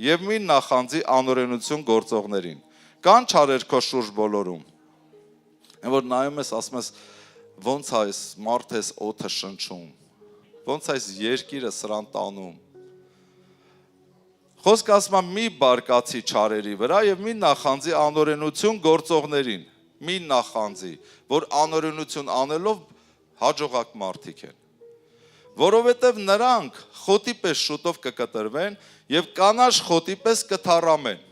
և մի նախանձի անօրենություն գործողներին, կան չարեր քո շուրջ բոլորում, որ նայում ես, ասում ես, ոնց այս մարդ ես օդը շնչում, ոնց այս երկիրը սրան տանում, խոսքը ասում է մի բարկացի չարերի վրա և մի նախանձի անօրենություն գործողներին, մի նախանձի, որ անօրենություն անելով հաջողակ մարդիկ են, որովհետև նրանք խոտի պես շուտով կկտրվեն և կանաչ խոտի պես կթառամեն,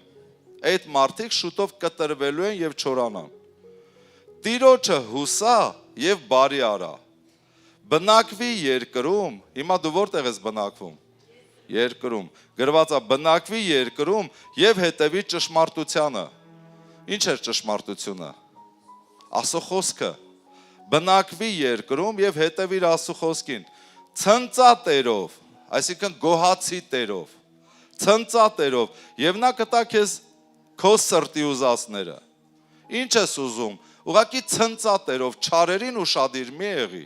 այդ մարդիկ շուտով կտրվելու են և չորանան, Տիրոջը հուսա և բարի արա, բնակվի երկրում, հիմա դու որտեղ ես բնակվում, երկրում, գրված է բնակվի երկրում և հետևի ճշմարտությանը, ինչ էր ճշմարտությունը, Աստծո խոսքը, բնակվի երկրում և հետևիր Աստծո խոսքին, ցնծա Տերով, այսինքն գոհացի Տերով, ցնծա Տերով և նա կտա քեզ քո սրտի ուզածները, ինչ ես ուզում, ուղղակի ցնծա Տերով, չարերին ուշադիր մի եղի,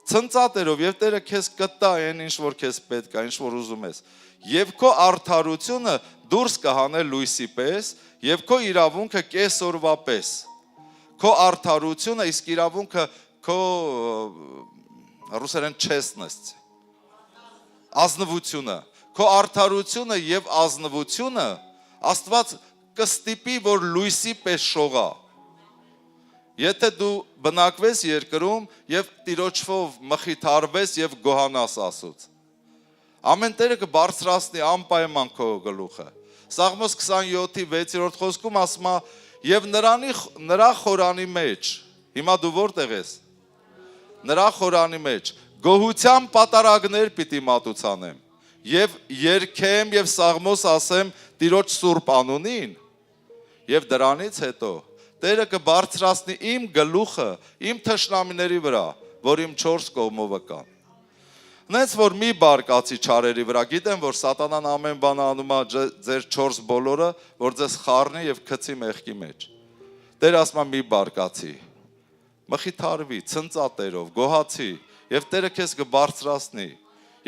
ցնծա Տերով և Տերը քեզ կտա այն ինչ որ քեզ պետք է, ինչ որ ուզում ես, և քո արդարությունը դուրս կհանե լույսի պես և քո իրավունքը կեսօրվա պես, քո արդարությունը իսկ իրավունքը քո ռուսերեն չեսնեստ, ազնվությունը, քո արդարությունը և ազնվությունը Աստված կստիպի, որ լույսի պես շողա, եթե դու բնակվես երկրում և Տիրոջով մխիթարվես և գոհանաս Աստծուց, ամեն Տերը կբարձրացնի անպայման քո գլուխը, Սաղմոս 27-ի 6-րդ խոսքում ասում է, և նրա խորանի մեջ, հիմա դու որտեղ ես, նրա խորանի մեջ, գոհության պատարագներ պիտի մատուցանեմ, և երգեմ և Սաղմոս ասեմ Տիրոջ սուրբ անունին, և դրանից հետո Տերը կբարձրացնի իմ գլուխը, իմ թշնամիների վրա, որ իմ 4 կողմովը կան, նենց որ մի բարկացի չարերի վրա, գիտեմ, որ սատանան ամեն բան անում է ձեր 4 բոլորը, որ ձեզ խառնի և գցի մեղքի մեջ, Տեր ասում է մի բարկացի, մխիթարվի, ցնծատերով, գոհացի, եւ Տերը քեզ կբարձրացնի,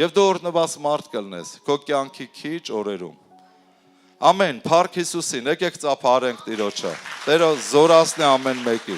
եւ դու օրհնված մարդ կլնես քո կյանքի քիչ օրերում։ Ամեն, փառք Հիսուսին, եկեք ծափարենք Տիրոջը։ Տերը զորացնի ամեն մեկի։